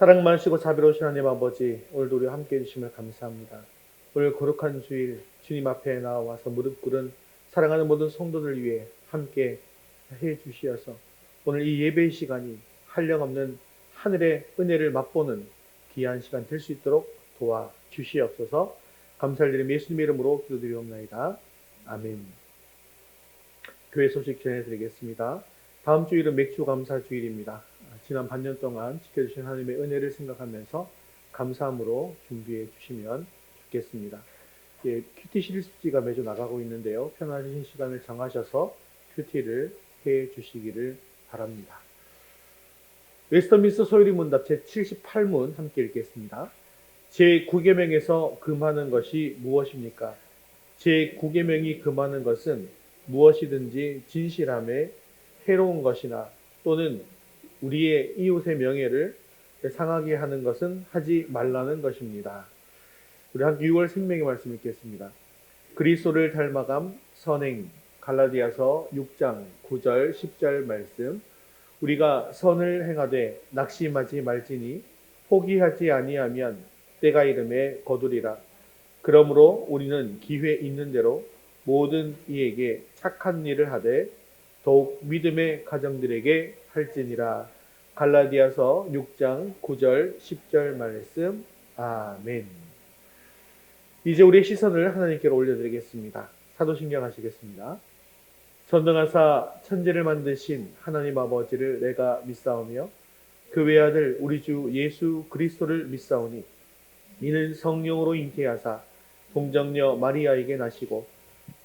사랑 많으시고 자비로우신 하나님 아버지, 오늘도 우리와 함께 해주심을 감사합니다. 오늘 거룩한 주일 주님 앞에 나와서 무릎 꿇은 사랑하는 모든 성도들 위해 함께 해주시어서 오늘 이 예배의 시간이 한량없는 하늘의 은혜를 맛보는 귀한 시간 될 수 있도록 도와주시옵소서. 감사를 드리며 예수님의 이름으로 기도드리옵나이다. 아멘. 교회 소식 전해드리겠습니다. 다음 주일은 맥주 감사 주일입니다. 지난 반년 동안 지켜주신 하나님의 은혜를 생각하면서 감사함으로 준비해 주시면 좋겠습니다. 큐티 시리즈가 매주 나가고 있는데요. 편안하신 시간을 정하셔서 큐티를 해 주시기를 바랍니다. 웨스터민스터 소요리 문답 제78문 함께 읽겠습니다. 제9계명에서 금하는 것이 무엇입니까? 제9계명이 금하는 것은 무엇이든지 진실함에 해로운 것이나 또는 우리의 이웃의 명예를 상하게 하는 것은 하지 말라는 것입니다. 우리 함께 6월 생명의 말씀 읽겠습니다. 그리스도를 닮아감 선행 갈라디아서 6장 9절 10절 말씀. 우리가 선을 행하되 낙심하지 말지니 포기하지 아니하면 때가 이름에 거두리라. 그러므로 우리는 기회 있는 대로 모든 이에게 착한 일을 하되 더욱 믿음의 가정들에게 할지니라. 갈라디아서 6장 9절 10절 말씀. 아멘. 이제 우리의 시선을 하나님께로 올려드리겠습니다. 사도신경 하시겠습니다. 전능하사 천지를 만드신 하나님 아버지를 내가 믿사오며 그 외아들 우리 주 예수 그리스도를 믿사오니 이는 성령으로 잉태하사 동정녀 마리아에게 나시고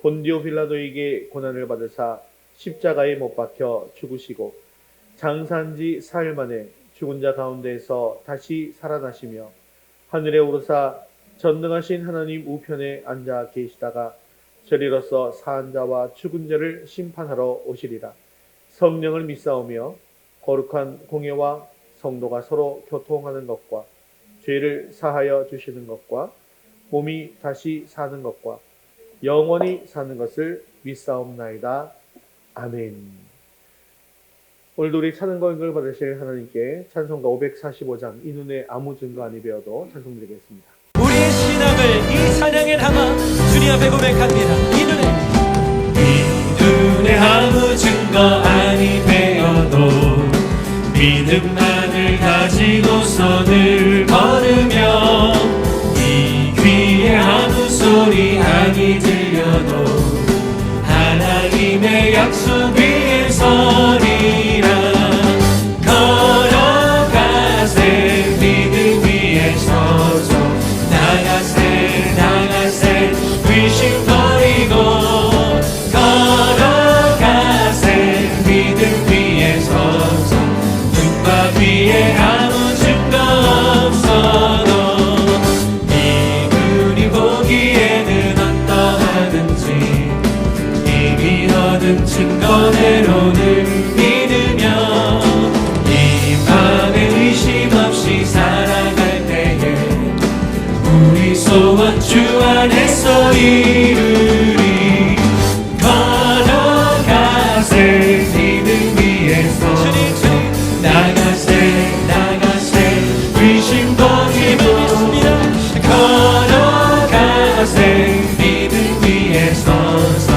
본디오 빌라도에게 고난을 받으사 십자가에 못 박혀 죽으시고 장사한지 사흘 만에 죽은 자 가운데에서 다시 살아나시며 하늘에 오르사 전능하신 하나님 우편에 앉아 계시다가 저리로서 사한 자와 죽은 자를 심판하러 오시리라. 성령을 믿사오며 거룩한 공예와 성도가 서로 교통하는 것과 죄를 사하여 주시는 것과 몸이 다시 사는 것과 영원히 사는 것을 믿사옵나이다. 아멘. 오늘도 우리 찬양과 연결 받으실 하나님께 찬송가 545장 이 눈에 아무 증거 아니 배워도 찬송드리겠습니다. 우리의 신앙을 이 찬양에 담아 주님 앞에 고백합니다. 이 눈에 아무 증거 아니 배워도 믿음만을 가지고 손을 걸으며 이 귀에 아무 소리 아니 들려도 하나님의 약속 위에 서리라. 걸어가세 믿음 위에 서서 나가세 나가세 의심 버리고 걸어가세 믿음 위에 서서 눈과 귀에 아무 증거 없어도 이 눈이 보기에는 어떠하든지 이미 얻은 증거대로는 믿으며 이 밤에 의심 없이 살아갈 때에 우리 소원 주 안에서 이루리. 걸어가세 믿음 위에서 나가세 나가세 의심 버리고 걸어가세 믿음 위에 서서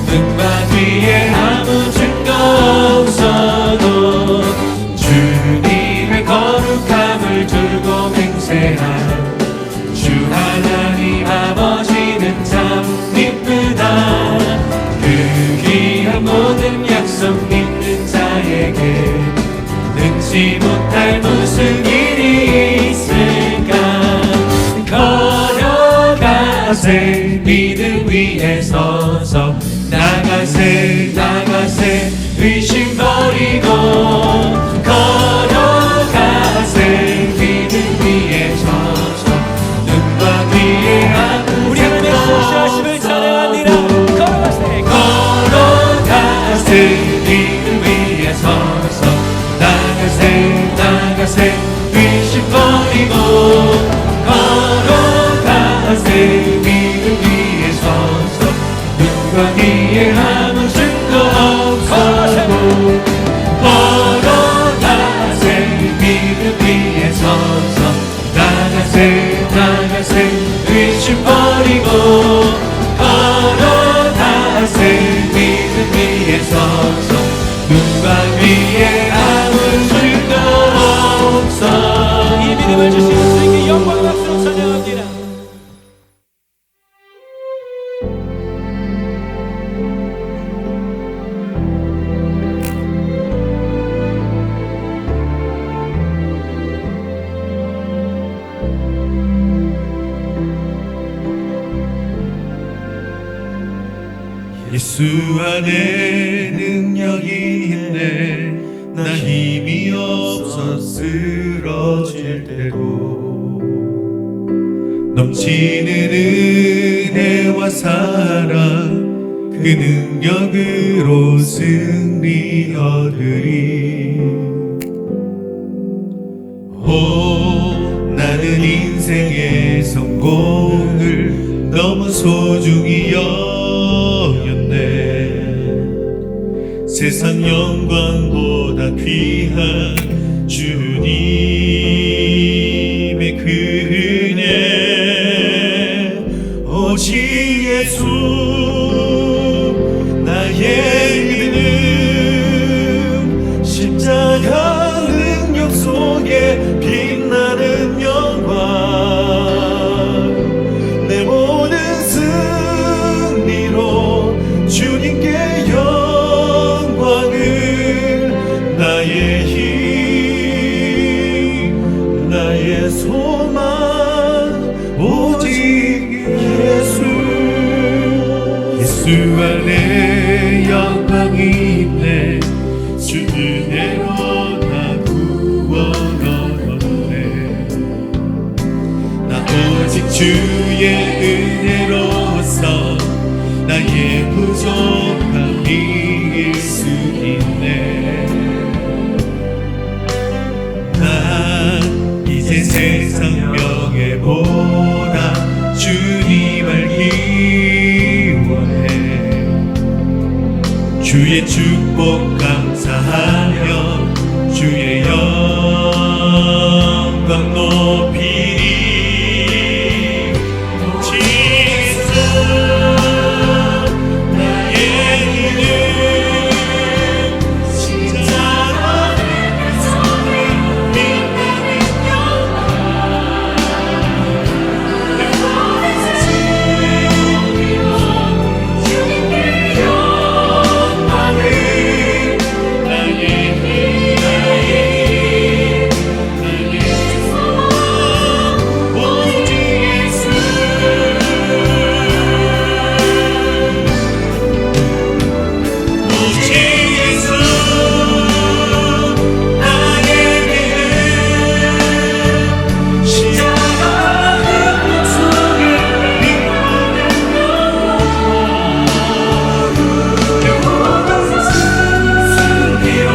눈과 귀에 아무 증거 없어도 주님의 거룩함을 들고 맹세한 주 하나님 아버지는 참 이쁘다. 그 귀한 모든 약속 믿는 자에게 능치 못할 무슨 일이 있을까. 걸어가세 믿음 위에 서서 나가세 나가세 의심 버리고 걸어가세 믿음 위에 서서 눈과 귀에 아무 우리 하나님의 보시하심을 찬양하니라. 걸어가세 믿음 위에 서서 나가세 나가세 의심 버리고 걸어가세 믿음 위에 서서 눈과 귀에 아무 증거 없어도 걸어가세 믿음 위에 서서 은혜를 주시는 주님께 영광의 박수로 찬양합니다. 예수 안에 능력이 있네. 나 힘이 없어 쓰러질 때도 넘치는 은혜와 사랑 그 능력으로 승리 얻으리. 나는 인생의 성공을 너무 소중히 여겼네. 세상 영광보다 귀한 주님의 그 은혜, 오직 예수 나의 믿음, 십자가 능력 속에 빛나는 영광, 내 모든 승리로 주님께 영광을, 나의 힘 나의 소망 오직 예수. 예수 안에 영광이 있네. 주 은혜로 나 구원 얻었네. 나 오직 주의 은혜로서 나의 부족함이 이길 수 있네. 난 이제 세상 명예보다 주님 알기 원해. 주의 축복 감사하며 주의 영광 높이리. 오직 예수 나의 힘을, 십자가 속에 빛나는 영광, 내 모든 승리로 주님께 영광을, 나의 힘 나의 소망 오직 예수. 오직 예수 나의 믿음, 십자가 능력 속에 빛나는 영광, 내 모든 승리로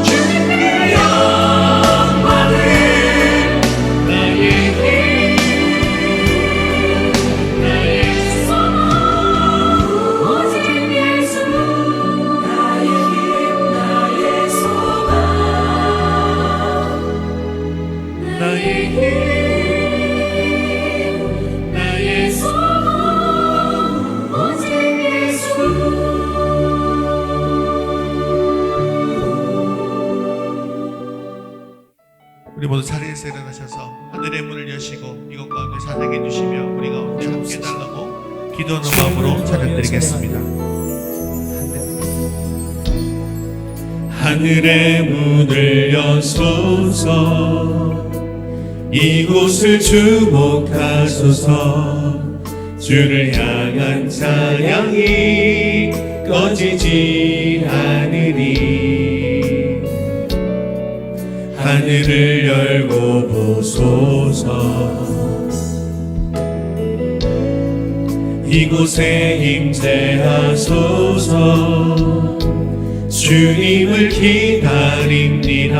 주님께 영광을, 나의 힘 나의 소망 오직 예수. 나의 힘 나의 소망, 나의 힘 나의 소망 오직 예수. 우리 모두 자리에서 일어나셔서 하늘의 문을 여시고 이곳 가운데 찬양해 주시며 우리 가운데 함께 달라고 기도하는 마음으로 찬양드리겠습니다. 하늘의 문을 여소서, 이곳을 주목하소서. 주를 향한 찬양이 꺼지지 않으리. 하늘을 열고 보소서. 이곳에 임재하소서. 주님을 기다립니다.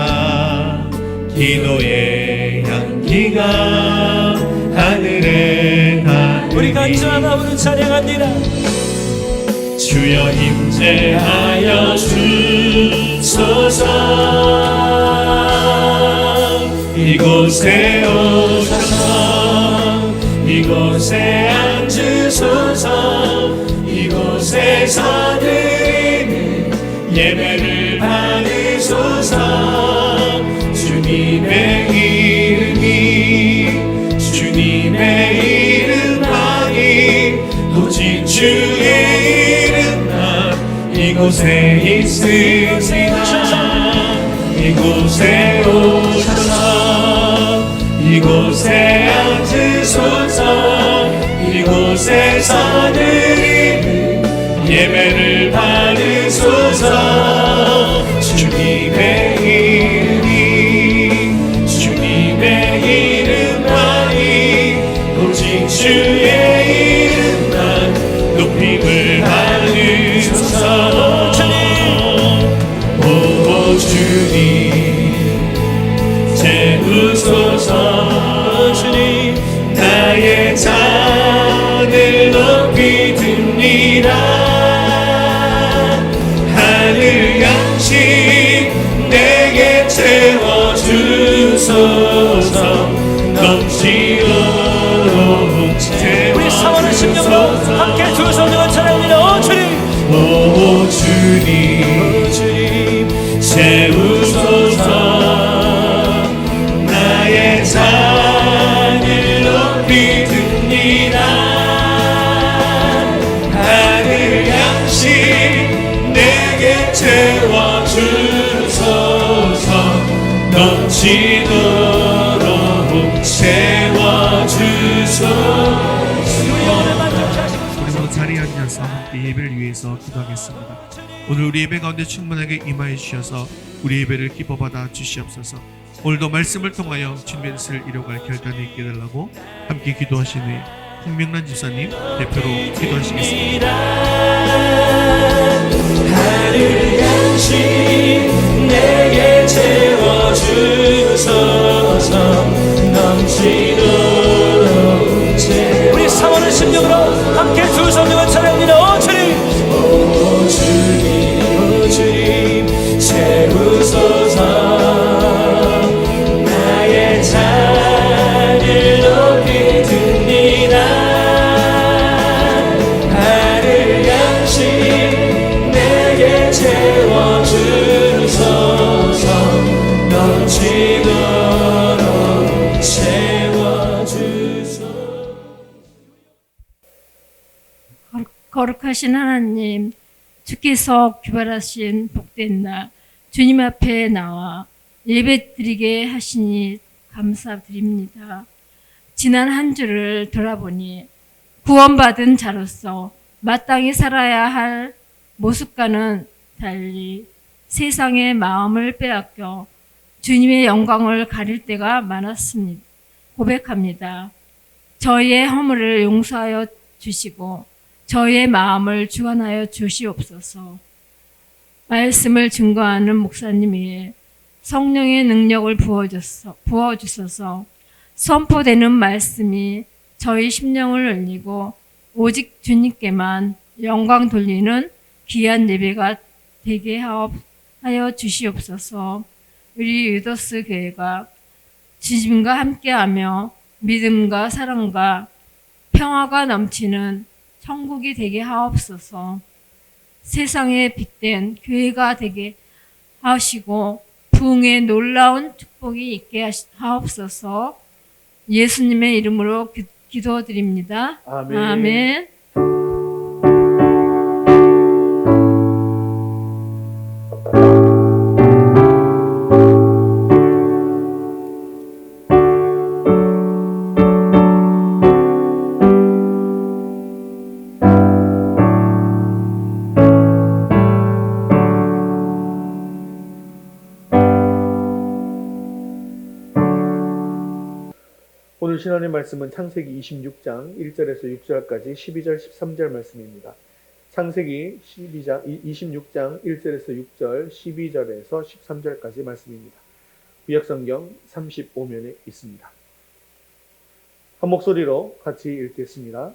기도의 향기가 하늘에 닿으니 우리 간절한 마음으로 찬양합니다. 주여 임재하여 주소서. 이곳에 오셔서 이곳에 앉으소서. 이곳에서 드리는 예배를 받으소서. 주님의 이름이 이곳에 있으리라 이곳에 오셔서 이곳에 앉으소서 이곳에서 드리는 예배를 받으소서 주님의 이름만이 오직 주의 이름만 높임을 받으소서 오 주님 채우소서 주님 나의 잔을 높이 듭니다 하늘 양식 내게 채워주소서 넘치도록 채워주소서 우리 사모하는 심령으로 함께 두 성령을 찬양합니다 오 주님 오 주님 채우소서 나의 잔을 높이 듭니다 하늘 양식 내게 채워주소서 넘치도록 채워주소서 우리 모두 자리에 앉아서 함께 예배를 위해서 기도하겠습니다. 오늘 우리 예배 가운데 충만하게 임하여 주셔서 우리 예배를 기뻐 받아 주시옵소서. 오늘도 말씀을 통하여 주님의 뜻을 이루어갈 결단이 있게 해달라고 함께 기도하신 후에 홍명란 집사님 대표로 기도하시겠습니다. 하늘 양식 내게 채워주소서 넘치도록 우리 사모하는 심령으로 함께 두 성령을 찬양합니다 오 주님 채우소서 나의 잔을 높이 듭니다 하늘 양식 내게 채워주소서 넘치도록 채워주소서 거룩하신 하나님, 주께서 규발하신 복된 날 주님 앞에 나와 예배드리게 하시니 감사드립니다. 지난 한 주를 돌아보니 구원받은 자로서 마땅히 살아야 할 모습과는 달리 세상의 마음을 빼앗겨 주님의 영광을 가릴 때가 많았습니다. 고백합니다. 저희의 허물을 용서하여 주시고 저희의 마음을 주관하여 주시옵소서. 말씀을 증거하는 목사님 위에 성령의 능력을 부어주셔서 선포되는 말씀이 저희 심령을 울리고 오직 주님께만 영광 돌리는 귀한 예배가 되게 하여 주시옵소서. 우리 유더스 교회가 주님과 함께하며 믿음과 사랑과 평화가 넘치는 천국이 되게 하옵소서. 세상에 빛된 교회가 되게 하시고 부흥의 놀라운 축복이 있게 하옵소서. 예수님의 이름으로 기도드립니다. 아멘. 아멘. 오늘 신앙의 말씀은 창세기 26장 1절에서 6절까지 12절 13절 말씀입니다. 창세기 26장 1절에서 6절 12절에서 13절까지 말씀입니다. 구약성경 35면에 있습니다. 한 목소리로 같이 읽겠습니다.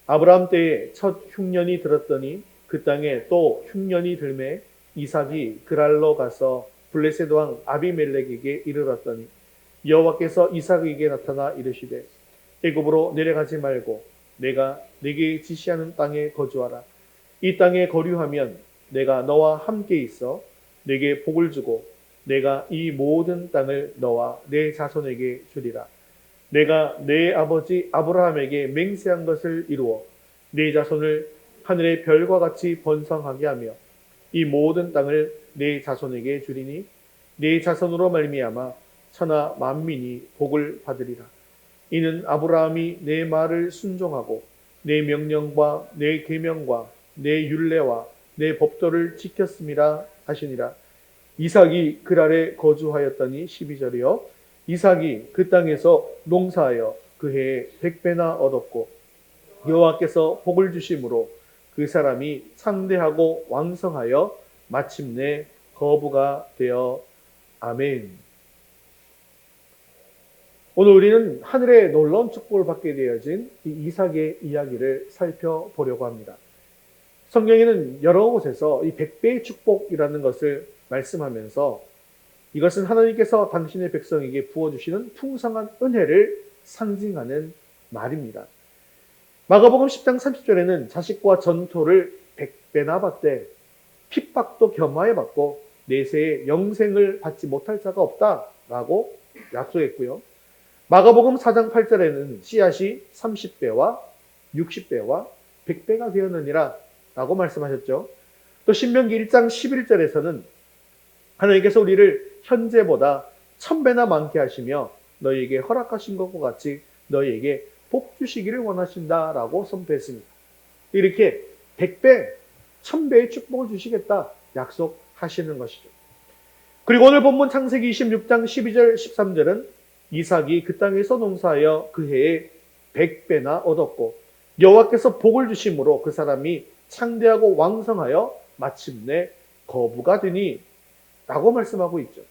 아브라함 때에 첫 흉년이 들었더니 그 땅에 또 흉년이 들매 이삭이 그랄로 가서 블레셋 왕 아비멜렉에게 이르렀더니 여호와께서 이삭에게 나타나 이르시되 애굽으로 내려가지 말고 내가 네게 지시하는 땅에 거주하라. 이 땅에 거류하면 내가 너와 함께 있어 네게 복을 주고 내가 이 모든 땅을 너와 내 자손에게 주리라. 내가 내 아버지 아브라함에게 맹세한 것을 이루어 네 자손을 하늘의 별과 같이 번성하게 하며 이 모든 땅을 내 자손에게 주리니 내 자손으로 말미암아 천하 만민이 복을 받으리라. 이는 아브라함이 내 말을 순종하고 내 명령과 내 계명과 내 율례와 내 법도를 지켰음이라 하시니라. 이삭이 그 아래 거주하였더니 12절이요. 이삭이 그 땅에서 농사하여 그 해에 100배나 얻었고 여호와께서 복을 주심으로 그 사람이 창대하고 왕성하여 마침내 거부가 되어 아멘. 오늘 우리는 하늘의 놀라운 축복을 받게 되어진 이 이삭의 이야기를 살펴보려고 합니다. 성경에는 여러 곳에서 이 100배의 축복이라는 것을 말씀하면서 이것은 하나님께서 당신의 백성에게 부어주시는 풍성한 은혜를 상징하는 말입니다. 마가복음 10장 30절에는 자식과 전토를 100배나 받되 핍박도 겸하여 받고 내세에 영생을 받지 못할 자가 없다라고 약속했고요. 마가복음 4장 8절에는 씨앗이 30배와 60배와 100배가 되었느니라 라고 말씀하셨죠. 또 신명기 1장 11절에서는 하나님께서 우리를 현재보다 1000배나 많게 하시며 너희에게 허락하신 것과 같이 너희에게 복 주시기를 원하신다라고 선포했습니다. 이렇게 100배, 1000배의 축복을 주시겠다 약속하시는 것이죠. 그리고 오늘 본문 창세기 26장 12절 13절은 이삭이 그 땅에서 농사하여 그 해에 100배나 얻었고 여호와께서 복을 주심으로 그 사람이 창대하고 왕성하여 마침내 거부가 되니 라고 말씀하고 있죠.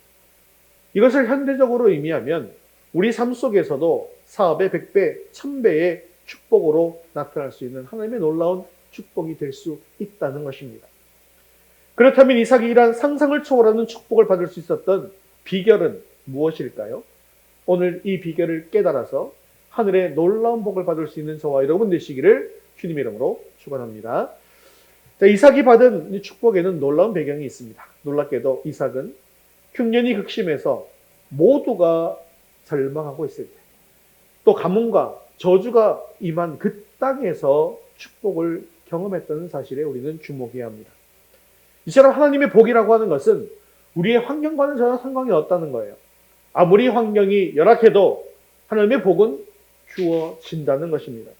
이것을 현대적으로 의미하면 우리 삶 속에서도 사업의 100배, 1000배의 축복으로 나타날 수 있는 하나님의 놀라운 축복이 될 수 있다는 것입니다. 그렇다면 이삭이 이러한 상상을 초월하는 축복을 받을 수 있었던 비결은 무엇일까요? 오늘 이 비결을 깨달아서 하늘의 놀라운 복을 받을 수 있는 저와 여러분 되시기를 주님 이름으로 축원합니다. 자, 이삭이 받은 이 축복에는 놀라운 배경이 있습니다. 놀랍게도 이삭은 흉년이 극심해서 모두가 절망하고 있을 때, 또 가뭄과 저주가 임한 그 땅에서 축복을 경험했다는 사실에 우리는 주목해야 합니다. 이처럼 하나님의 복이라고 하는 것은 우리의 환경과는 전혀 상관이 없다는 거예요. 아무리 환경이 열악해도 하나님의 복은 주어진다는 것입니다.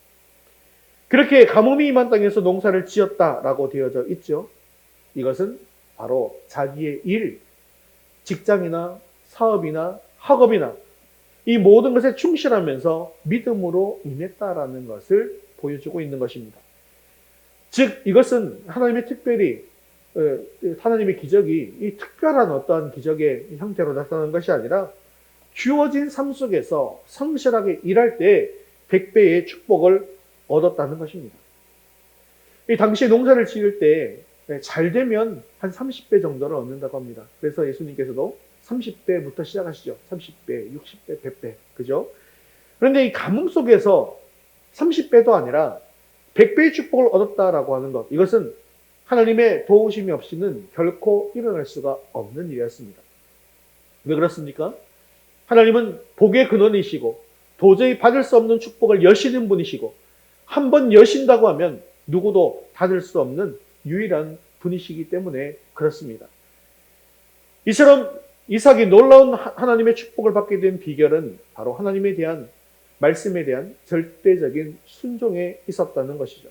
그렇게 가뭄이 임한 땅에서 농사를 지었다라고 되어져 있죠. 이것은 바로 자기의 일, 직장이나 사업이나 학업이나 이 모든 것에 충실하면서 믿음으로 임했다라는 것을 보여주고 있는 것입니다. 즉 이것은 하나님의 특별히 하나님의 기적이 이 특별한 어떠한 기적의 형태로 나타나는 것이 아니라 주어진 삶 속에서 성실하게 일할 때 100배의 축복을 얻었다는 것입니다. 이 당시에 농사를 지을 때 잘 되면 한 30배 정도를 얻는다고 합니다. 그래서 예수님께서도 30배부터 시작하시죠. 30배, 60배, 100배. 그죠? 그런데 이 가뭄 속에서 30배도 아니라 100배의 축복을 얻었다라고 하는 것. 이것은 하나님의 도우심이 없이는 결코 일어날 수가 없는 일이었습니다. 왜 그렇습니까? 하나님은 복의 근원이시고 도저히 받을 수 없는 축복을 여시는 분이시고 한번 여신다고 하면 누구도 닫을 수 없는 유일한 분이시기 때문에 그렇습니다. 이처럼 이삭이 놀라운 하나님의 축복을 받게 된 비결은 바로 하나님에 대한 말씀에 대한 절대적인 순종에 있었다는 것이죠.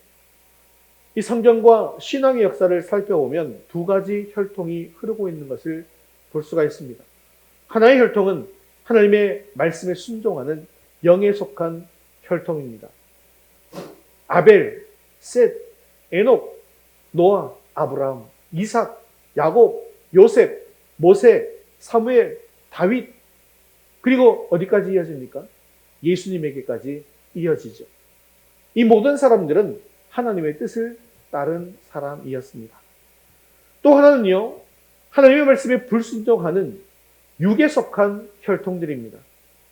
이 성경과 신앙의 역사를 살펴보면 두 가지 혈통이 흐르고 있는 것을 볼 수가 있습니다. 하나의 혈통은 하나님의 말씀에 순종하는 영에 속한 혈통입니다. 아벨, 셋, 에녹, 노아, 아브라함, 이삭, 야곱, 요셉, 모세, 사무엘, 다윗, 그리고 어디까지 이어집니까? 예수님에게까지 이어지죠. 이 모든 사람들은 하나님의 뜻을 따른 사람이었습니다. 또 하나는요, 하나님의 말씀에 불순종하는 육에 속한 혈통들입니다.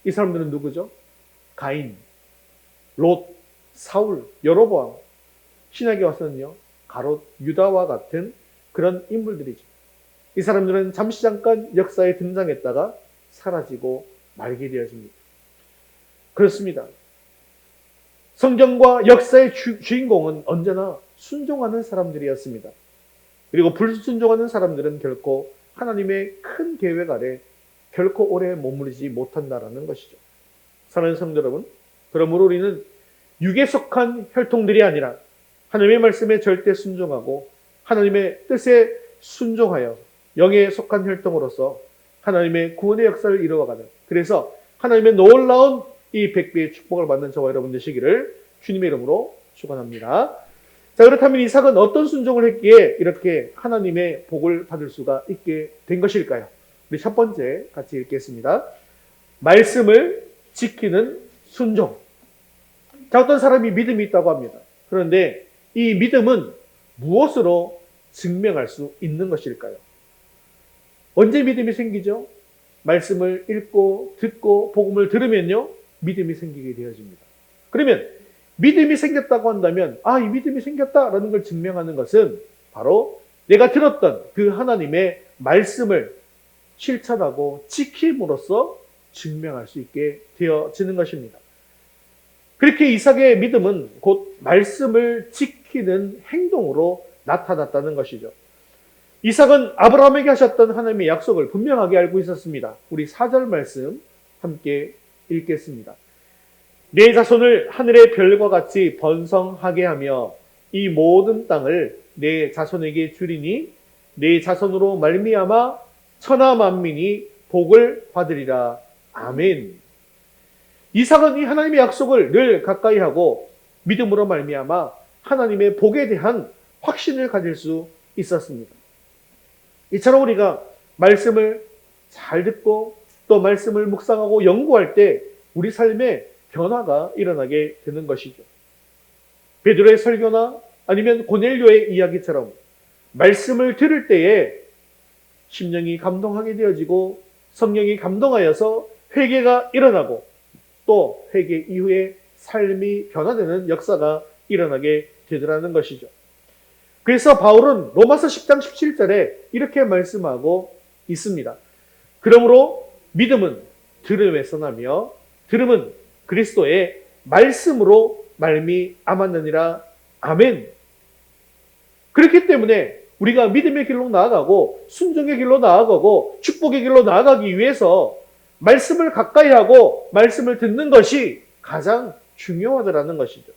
이 사람들은 누구죠? 가인, 롯, 사울, 여로보암, 신약에 와서는요, 가롯, 유다와 같은 그런 인물들이죠. 이 사람들은 잠시 잠깐 역사에 등장했다가 사라지고 말게 되어집니다. 그렇습니다. 성경과 역사의 주인공은 언제나 순종하는 사람들이었습니다. 그리고 불순종하는 사람들은 결코 하나님의 큰 계획 아래 결코 오래 머무르지 못한다라는 것이죠. 사랑하는 성도 여러분, 그러므로 우리는 육에 속한 혈통들이 아니라 하나님의 말씀에 절대 순종하고 하나님의 뜻에 순종하여 영에 속한 혈통으로서 하나님의 구원의 역사를 이루어가는, 그래서 하나님의 놀라운 이 백배의 축복을 받는 저와 여러분 되시기를 주님의 이름으로 축원합니다. 자, 그렇다면 이삭은 어떤 순종을 했기에 이렇게 하나님의 복을 받을 수가 있게 된 것일까요? 우리 첫 번째 같이 읽겠습니다. 말씀을 지키는 순종. 자, 어떤 사람이 믿음이 있다고 합니다. 그런데 이 믿음은 무엇으로 증명할 수 있는 것일까요? 언제 믿음이 생기죠? 말씀을 읽고 듣고 복음을 들으면요, 믿음이 생기게 되어집니다. 그러면 믿음이 생겼다고 한다면, 이 믿음이 생겼다라는 걸 증명하는 것은 바로 내가 들었던 그 하나님의 말씀을 실천하고 지킴으로써 증명할 수 있게 되어지는 것입니다. 그렇게 이삭의 믿음은 곧 말씀을 지키는 행동으로 나타났다는 것이죠. 이삭은 아브라함에게 하셨던 하나님의 약속을 분명하게 알고 있었습니다. 우리 4절 말씀 함께 읽겠습니다. 내 자손을 하늘의 별과 같이 번성하게 하며 이 모든 땅을 내 자손에게 주리니 내 자손으로 말미암아 천하 만민이 복을 받으리라. 아멘. 이삭은 이 하나님의 약속을 늘 가까이 하고 믿음으로 말미암아 하나님의 복에 대한 확신을 가질 수 있었습니다. 이처럼 우리가 말씀을 잘 듣고 또 말씀을 묵상하고 연구할 때 우리 삶에 변화가 일어나게 되는 것이죠. 베드로의 설교나 아니면 고넬료의 이야기처럼 말씀을 들을 때에 심령이 감동하게 되어지고 성령이 감동하여서 회개가 일어나고 또 회개 이후에 삶이 변화되는 역사가 일어나게 되더라는 것이죠. 그래서 바울은 로마서 10장 17절에 이렇게 말씀하고 있습니다. 그러므로 믿음은 들음에서 나며 들음은 그리스도의 말씀으로 말미암았느니라. 아멘. 그렇기 때문에 우리가 믿음의 길로 나아가고 순종의 길로 나아가고 축복의 길로 나아가기 위해서 말씀을 가까이 하고 말씀을 듣는 것이 가장 중요하다는 것이죠.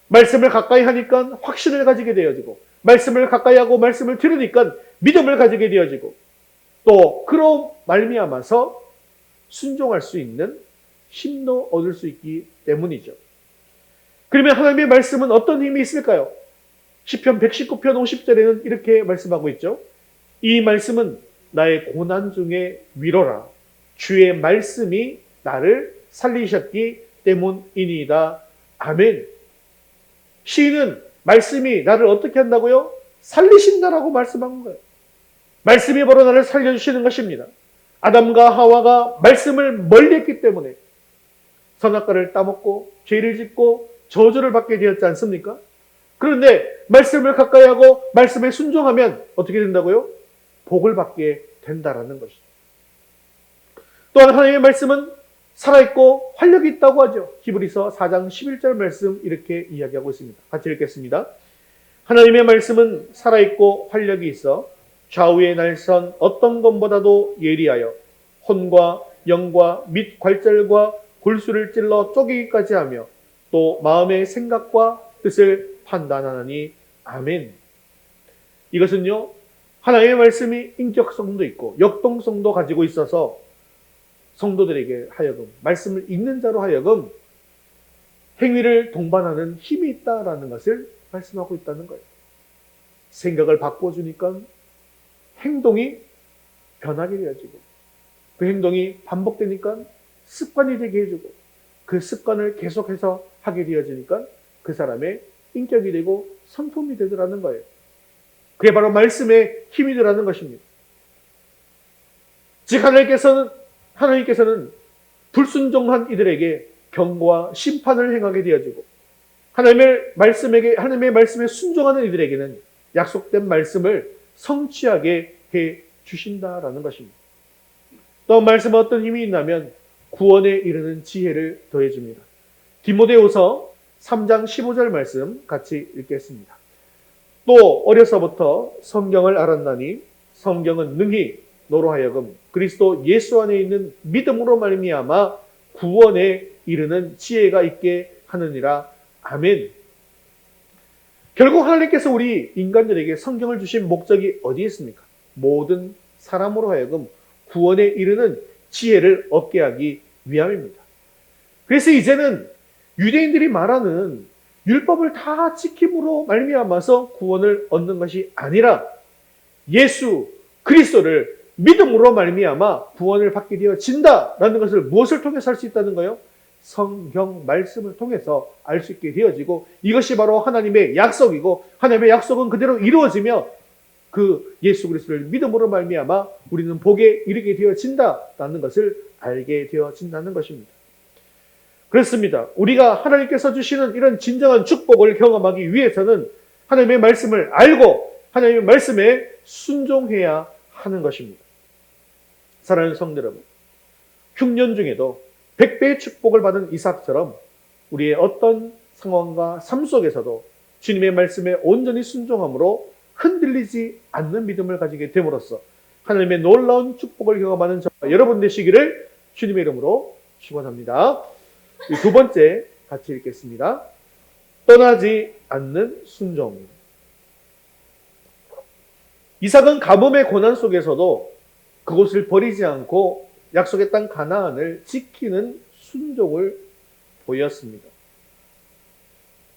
말씀을 가까이 하니까 확신을 가지게 되어지고 말씀을 가까이 하고 말씀을 들으니까 믿음을 가지게 되어지고 또 그로 말미암아서 순종할 수 있는 힘도 얻을 수 있기 때문이죠. 그러면 하나님의 말씀은 어떤 힘이 있을까요? 시편 119편 50절에는 이렇게 말씀하고 있죠. 이 말씀은 나의 고난 중에 위로라. 주의 말씀이 나를 살리셨기 때문이니이다. 아멘. 시인은 말씀이 나를 어떻게 한다고요? 살리신다라고 말씀한 거예요. 말씀이 바로 나를 살려주시는 것입니다. 아담과 하와가 말씀을 멀리했기 때문에 선악과를 따먹고 죄를 짓고 저주를 받게 되었지 않습니까? 그런데 말씀을 가까이 하고 말씀에 순종하면 어떻게 된다고요? 복을 받게 된다라는 것이죠. 또한 하나님의 말씀은 살아있고 활력이 있다고 하죠. 히브리서 4장 11절 말씀 이렇게 이야기하고 있습니다. 같이 읽겠습니다. 하나님의 말씀은 살아있고 활력이 있어 좌우의 날선 어떤 것보다도 예리하여 혼과 영과 및 관절과 골수를 찔러 쪼개기까지 하며 또 마음의 생각과 뜻을 판단하나니. 아멘. 이것은요, 하나님의 말씀이 인격성도 있고 역동성도 가지고 있어서 성도들에게 하여금 말씀을 읽는 자로 하여금 행위를 동반하는 힘이 있다라는 것을 말씀하고 있다는 거예요. 생각을 바꿔주니까 행동이 변하게 되어지고 그 행동이 반복되니까 습관이 되게 해주고 그 습관을 계속해서 하게 되어지니까 그 사람의 인격이 되고 성품이 되더라는 거예요. 그게 바로 말씀의 힘이 되라는 것입니다. 즉 하나님께서는 불순종한 이들에게 경고와 심판을 행하게 되어지고 하나님의 말씀에 순종하는 이들에게는 약속된 말씀을 성취하게 해 주신다라는 것입니다. 또 말씀에 어떤 힘이 있냐면 구원에 이르는 지혜를 더해 줍니다. 디모데후서 3장 15절 말씀 같이 읽겠습니다. 또 어려서부터 성경을 알았나니 성경은 능히 너로 하여금 그리스도 예수 안에 있는 믿음으로 말미암아 구원에 이르는 지혜가 있게 하느니라. 아멘. 결국 하나님께서 우리 인간들에게 성경을 주신 목적이 어디에 있습니까? 모든 사람으로 하여금 구원에 이르는 지혜를 얻게 하기 위함입니다. 그래서 이제는 유대인들이 말하는 율법을 다 지킴으로 말미암아서 구원을 얻는 것이 아니라 예수 그리스도를 믿음으로 말미암아 구원을 받게 되어진다라는 것을 무엇을 통해서 할 수 있다는 거예요? 성경 말씀을 통해서 알 수 있게 되어지고, 이것이 바로 하나님의 약속이고, 하나님의 약속은 그대로 이루어지며 그 예수 그리스도를 믿음으로 말미암아 우리는 복에 이르게 되어진다라는 것을 알게 되어진다는 것입니다. 그렇습니다. 우리가 하나님께서 주시는 이런 진정한 축복을 경험하기 위해서는 하나님의 말씀을 알고 하나님의 말씀에 순종해야 하는 것입니다. 사랑하는 성도 여러분, 흉년 중에도 100배의 축복을 받은 이삭처럼 우리의 어떤 상황과 삶 속에서도 주님의 말씀에 온전히 순종함으로 흔들리지 않는 믿음을 가지게 됨으로써 하나님의 놀라운 축복을 경험하는 저와 여러분 되시기를 주님의 이름으로 축원합니다. 두 번째 같이 읽겠습니다. 떠나지 않는 순종. 이삭은 가뭄의 고난 속에서도 그곳을 버리지 않고 약속의 땅 가나안을 지키는 순종을 보였습니다.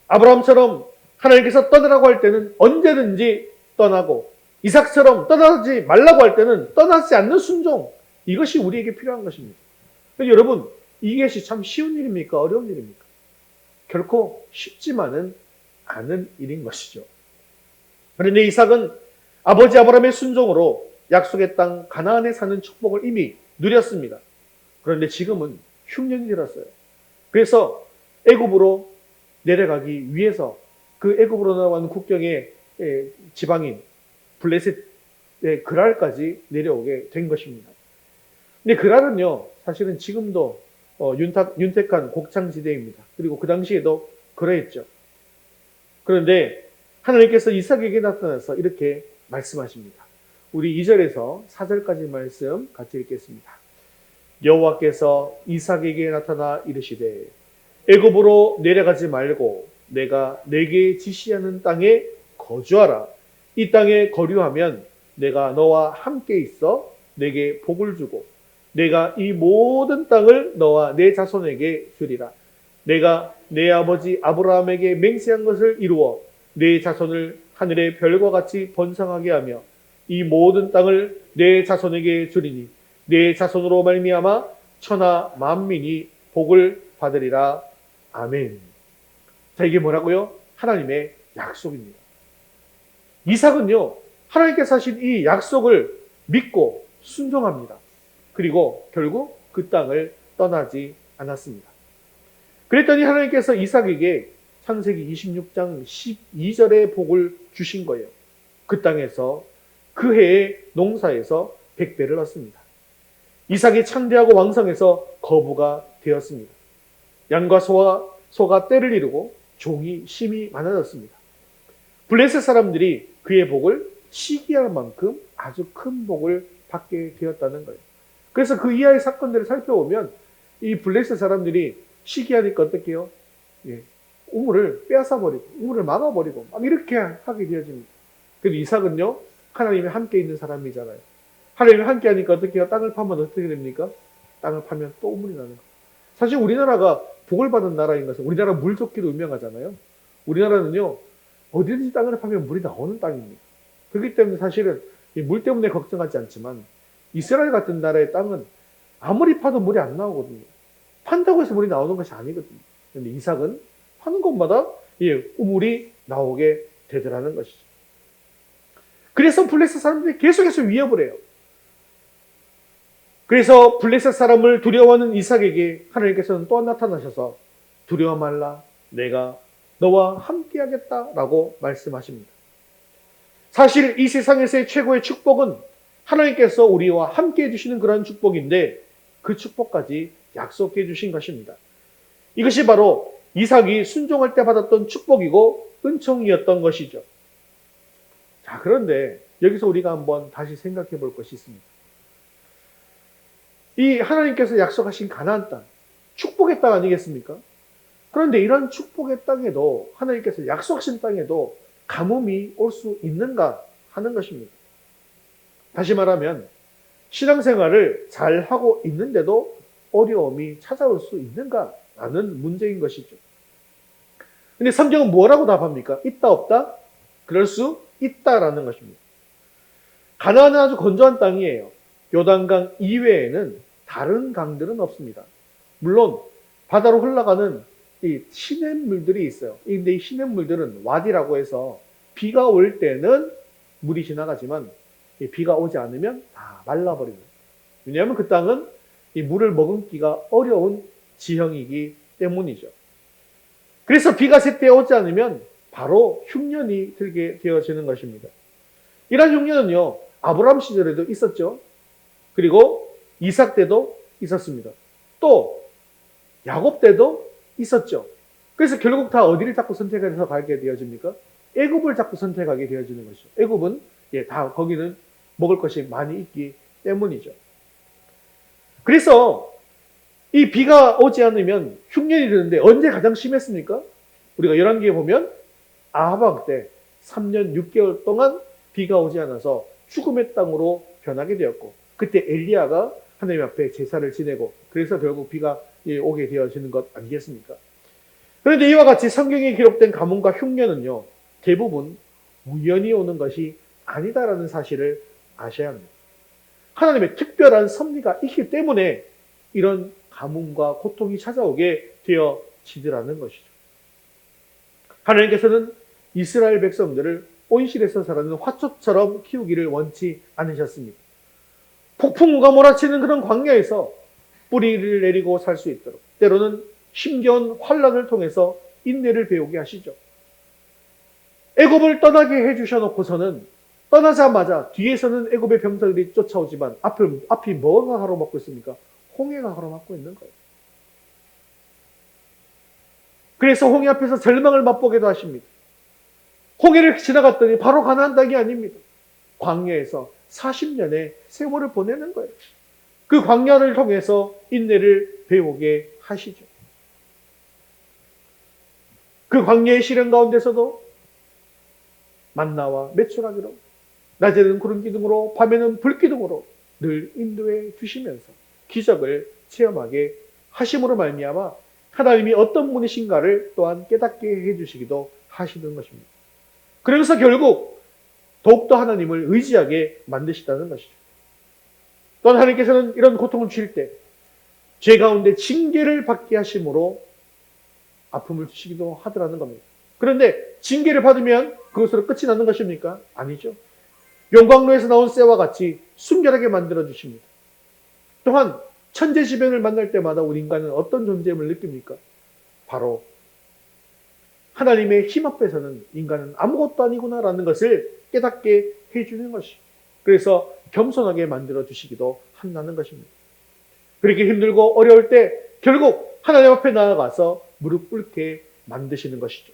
아브라함처럼 하나님께서 떠나라고 할 때는 언제든지 떠나고, 이삭처럼 떠나지 말라고 할 때는 떠나지 않는 순종, 이것이 우리에게 필요한 것입니다. 여러분, 이것이 참 쉬운 일입니까? 어려운 일입니까? 결코 쉽지만은 않은 일인 것이죠. 그런데 이삭은 아버지 아브라함의 순종으로 약속의 땅 가나안에 사는 축복을 이미 누렸습니다. 그런데 지금은 흉년이 들었어요. 그래서 애굽으로 내려가기 위해서 그 애굽으로 나온 국경의 지방인 블레셋의 그랄까지 내려오게 된 것입니다. 근데 그랄은요, 사실은 지금도 윤택한 곡창지대입니다. 그리고 그 당시에도 그러했죠. 그런데 하나님께서 이삭에게 나타나서 이렇게 말씀하십니다. 우리 2절에서 4절까지 말씀 같이 읽겠습니다. 여호와께서 이삭에게 나타나 이르시되 애굽으로 내려가지 말고 내가 내게 지시하는 땅에 거주하라. 이 땅에 거류하면 내가 너와 함께 있어 내게 복을 주고 내가 이 모든 땅을 너와 내 자손에게 주리라. 내가 내 아버지 아브라함에게 맹세한 것을 이루어 내 자손을 하늘의 별과 같이 번성하게 하며 이 모든 땅을 내 자손에게 주리니 내 자손으로 말미암아 천하 만민이 복을 받으리라. 아멘. 자, 이게 뭐라고요? 하나님의 약속입니다. 이삭은요, 하나님께서 하신 이 약속을 믿고 순종합니다. 그리고 결국 그 땅을 떠나지 않았습니다. 그랬더니 하나님께서 이삭에게 창세기 26장 12절의 복을 주신 거예요. 그 땅에서 그 해의 농사에서 100배를 얻습니다. 이삭이 창대하고 왕성해서 거부가 되었습니다. 양과 소가 떼를 이루고 종이 심히 많아졌습니다. 블레셋 사람들이 그의 복을 시기할 만큼 아주 큰 복을 받게 되었다는 거예요. 그래서 그 이하의 사건들을 살펴보면 이 블레셋 사람들이 시기하니까 어떻게 해요? 우물을 빼앗아버리고 우물을 막아버리고 막 이렇게 하게 되어집니다. 그런데 이삭은요, 하나님이 함께 있는 사람이잖아요. 하나님이 함께 하니까 어떻게 해요? 땅을 파면 어떻게 됩니까? 땅을 파면 또 우물이 나는 거예요. 사실 우리나라가 복을 받은 나라인 것은 우리나라 물 좋기로 유명하잖아요. 우리나라는요, 어디든지 땅을 파면 물이 나오는 땅입니다. 그렇기 때문에 사실은 이 물 때문에 걱정하지 않지만 이스라엘 같은 나라의 땅은 아무리 파도 물이 안 나오거든요. 판다고 해서 물이 나오는 것이 아니거든요. 그런데 이삭은 파는 곳마다 우물이 나오게 되더라는 것이죠. 그래서 블레셋 사람들이 계속해서 위협을 해요. 그래서 블레셋 사람을 두려워하는 이삭에게 하나님께서는 또 나타나셔서 두려워 말라, 내가 너와 함께 하겠다라고 말씀하십니다. 사실 이 세상에서의 최고의 축복은 하나님께서 우리와 함께 해주시는 그런 축복인데 그 축복까지 약속해 주신 것입니다. 이것이 바로 이삭이 순종할 때 받았던 축복이고 은총이었던 것이죠. 자, 그런데 여기서 우리가 한번 다시 생각해 볼 것이 있습니다. 이 하나님께서 약속하신 가나안 땅, 축복의 땅 아니겠습니까? 그런데 이런 축복의 땅에도, 하나님께서 약속하신 땅에도 가뭄이 올 수 있는가 하는 것입니다. 다시 말하면 신앙생활을 잘 하고 있는데도 어려움이 찾아올 수 있는가라는 문제인 것이죠. 근데 성경은 뭐라고 답합니까? 있다 없다? 그럴 수 있다라는 것입니다. 가나안은 아주 건조한 땅이에요. 요단강 이외에는 다른 강들은 없습니다. 물론 바다로 흘러가는 이 시냇물들이 있어요. 근데 이 시냇물들은 와디라고 해서 비가 올 때는 물이 지나가지만 비가 오지 않으면 다 말라버립니다. 왜냐하면 그 땅은 이 물을 머금기가 어려운 지형이기 때문이죠. 그래서 비가 제때 오지 않으면 바로 흉년이 들게 되어지는 것입니다. 이런 흉년은요, 아브라함 시절에도 있었죠. 그리고 이삭 때도 있었습니다. 또 야곱 때도 있었죠. 그래서 결국 다 어디를 자꾸 선택해서 가게 되어집니까? 애굽을 자꾸 선택하게 되어지는 것이죠. 애굽은 다 거기는 먹을 것이 많이 있기 때문이죠. 그래서 이 비가 오지 않으면 흉년이 되는데 언제 가장 심했습니까? 우리가 열왕기에 보면 아하방 때 3년 6개월 동안 비가 오지 않아서 죽음의 땅으로 변하게 되었고, 그때 엘리야가 하나님 앞에 제사를 지내고, 그래서 결국 비가 오게 되어지는 것 아니겠습니까? 그런데 이와 같이 성경에 기록된 가뭄과 흉년은요, 대부분 우연히 오는 것이 아니다라는 사실을 아셔야 합니다. 하나님의 특별한 섭리가 있기 때문에 이런 가뭄과 고통이 찾아오게 되어지더라는 것이죠. 하나님께서는 이스라엘 백성들을 온실에서 자라는 화초처럼 키우기를 원치 않으셨습니다. 폭풍우가 몰아치는 그런 광야에서 뿌리를 내리고 살 수 있도록, 때로는 힘겨운 환란을 통해서 인내를 배우게 하시죠. 애굽을 떠나게 해주셔놓고서는 떠나자마자 뒤에서는 애굽의 병사들이 쫓아오지만 앞이 뭐가 가로막고 있습니까? 홍해가 가로막고 있는 거예요. 그래서 홍해 앞에서 절망을 맛보게도 하십니다. 홍해를 지나갔더니 바로 가나안 땅이 아닙니다. 광야에서 40년의 세월을 보내는 거예요. 그 광야를 통해서 인내를 배우게 하시죠. 그 광야의 시련 가운데서도 만나와 메추라기로, 낮에는 구름 기둥으로, 밤에는 불 기둥으로 늘 인도해 주시면서 기적을 체험하게 하심으로 말미암아 하나님이 어떤 분이신가를 또한 깨닫게 해주시기도 하시는 것입니다. 그러면서 결국 더욱더 하나님을 의지하게 만드시다는 것이죠. 또한 하나님께서는 이런 고통을 주실 때 죄 가운데 징계를 받게 하심으로 아픔을 주시기도 하더라는 겁니다. 그런데 징계를 받으면 그것으로 끝이 나는 것입니까? 아니죠. 용광로에서 나온 쇠와 같이 순결하게 만들어 주십니다. 또한 천재지변을 만날 때마다 우리 인간은 어떤 존재임을 느낍니까? 바로 하나님의 힘 앞에서는 인간은 아무것도 아니구나라는 것을 깨닫게 해주는 것이, 그래서 겸손하게 만들어 주시기도 한다는 것입니다. 그렇게 힘들고 어려울 때 결국 하나님 앞에 나아가서 무릎 꿇게 만드시는 것이죠.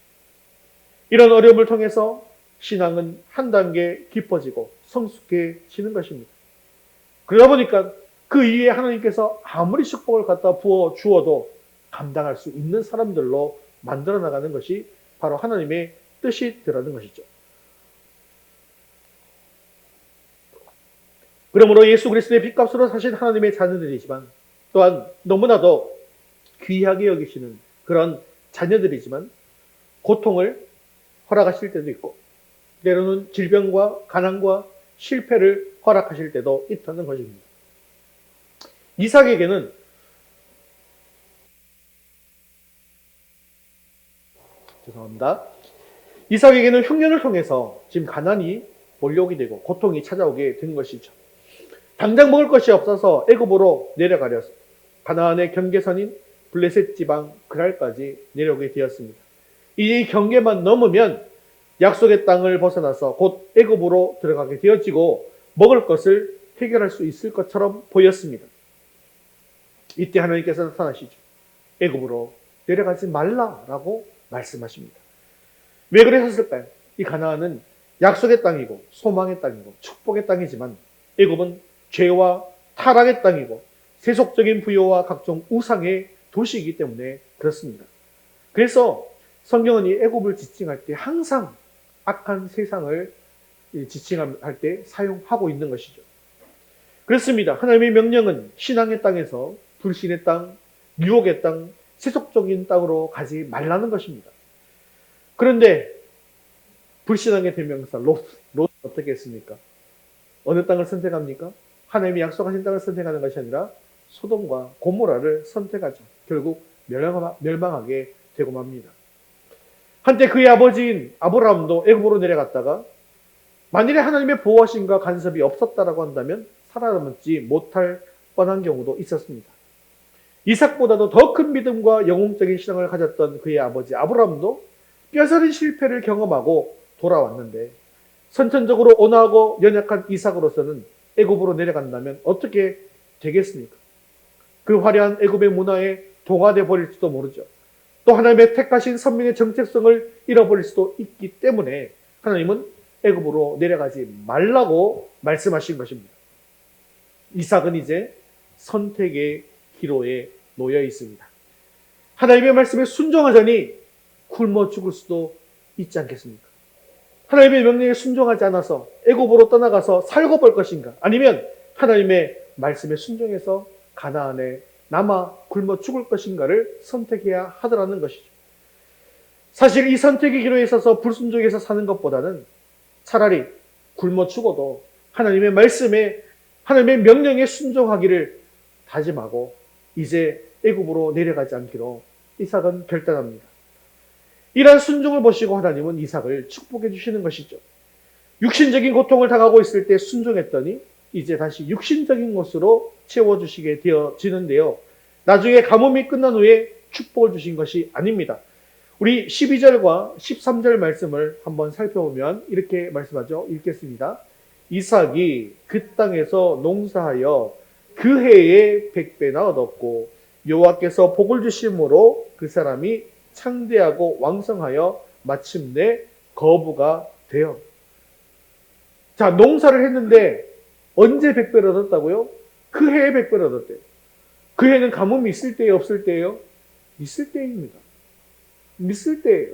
이런 어려움을 통해서 신앙은 한 단계 깊어지고 성숙해지는 것입니다. 그러다 보니까 그 이후에 하나님께서 아무리 축복을 갖다 부어 주어도 감당할 수 있는 사람들로 만들어 나가는 것이 바로 하나님의 뜻이더라는 것이죠. 그러므로 예수 그리스도의 핏값으로 사신 하나님의 자녀들이지만, 또한 너무나도 귀하게 여기시는 그런 자녀들이지만 고통을 허락하실 때도 있고, 때로는 질병과 가난과 실패를 허락하실 때도 있다는 것입니다. 이삭에게는 이삭에게는 흉년을 통해서 지금 가난이 몰려오게 되고 고통이 찾아오게 된 것이죠. 당장 먹을 것이 없어서 애굽으로 내려가려서 가나안의 경계선인 블레셋 지방 그랄까지 내려오게 되었습니다. 이 경계만 넘으면 약속의 땅을 벗어나서 곧 애굽으로 들어가게 되어지고 먹을 것을 해결할 수 있을 것처럼 보였습니다. 이때 하나님께서 나타나시죠. 애굽으로 내려가지 말라라고 말씀하십니다. 왜 그러셨을까요? 이 가나안은 약속의 땅이고 소망의 땅이고 축복의 땅이지만 애굽은 죄와 타락의 땅이고 세속적인 부여와 각종 우상의 도시이기 때문에 그렇습니다. 그래서 성경은 이 애굽을 지칭할 때 항상 악한 세상을 지칭할 때 사용하고 있는 것이죠. 그렇습니다. 하나님의 명령은 신앙의 땅에서 불신의 땅, 유혹의 땅, 세속적인 땅으로 가지 말라는 것입니다. 그런데 불신앙의 대명사 롯은 어떻게 했습니까? 어느 땅을 선택합니까? 하나님이 약속하신 땅을 선택하는 것이 아니라 소돔과 고모라를 선택하죠. 결국 멸망하게 되고 맙니다. 한때 그의 아버지인 아브라함도 애굽으로 내려갔다가 만일에 하나님의 보호하심과 간섭이 없었다라고 한다면 살아남지 못할 뻔한 경우도 있었습니다. 이삭보다도 더 큰 믿음과 영웅적인 신앙을 가졌던 그의 아버지 아브라함도 뼈저린 실패를 경험하고 돌아왔는데 선천적으로 온화하고 연약한 이삭으로서는 애굽으로 내려간다면 어떻게 되겠습니까? 그 화려한 애굽의 문화에 동화돼 버릴지도 모르죠. 또 하나님의 택하신 선민의 정체성을 잃어버릴 수도 있기 때문에 하나님은 애굽으로 내려가지 말라고 말씀하신 것입니다. 이삭은 이제 선택의 기로에 놓여 있습니다. 하나님의 말씀에 순종하자니 굶어 죽을 수도 있지 않겠습니까? 하나님의 명령에 순종하지 않아서 애굽으로 떠나가서 살고 볼 것인가? 아니면 하나님의 말씀에 순종해서 가나안에 남아 굶어 죽을 것인가를 선택해야 하더라는 것이죠. 사실 이 선택의 기로에 있어서 불순종해서 사는 것보다는 차라리 굶어 죽어도 하나님의 말씀에 하나님의 명령에 순종하기를 다짐하고 이제 애굽으로 내려가지 않기로 이삭은 결단합니다. 이러한 순종을 보시고 하나님은 이삭을 축복해 주시는 것이죠. 육신적인 고통을 당하고 있을 때 순종했더니 이제 다시 육신적인 것으로 채워주시게 되어지는데요. 나중에 가뭄이 끝난 후에 축복을 주신 것이 아닙니다. 우리 12절과 13절 말씀을 한번 살펴보면 이렇게 말씀하죠. 읽겠습니다. 이삭이 그 땅에서 농사하여 그 해에 100배나 얻었고 여호와께서 복을 주심으로 그 사람이 창대하고 왕성하여 마침내 거부가 되어. 자, 농사를 했는데 언제 100배를 얻었다고요? 그 해에 100배를 얻었대요. 그 해는 가뭄이 있을 때예요, 없을 때예요? 있을 때입니다. 있을 때예요.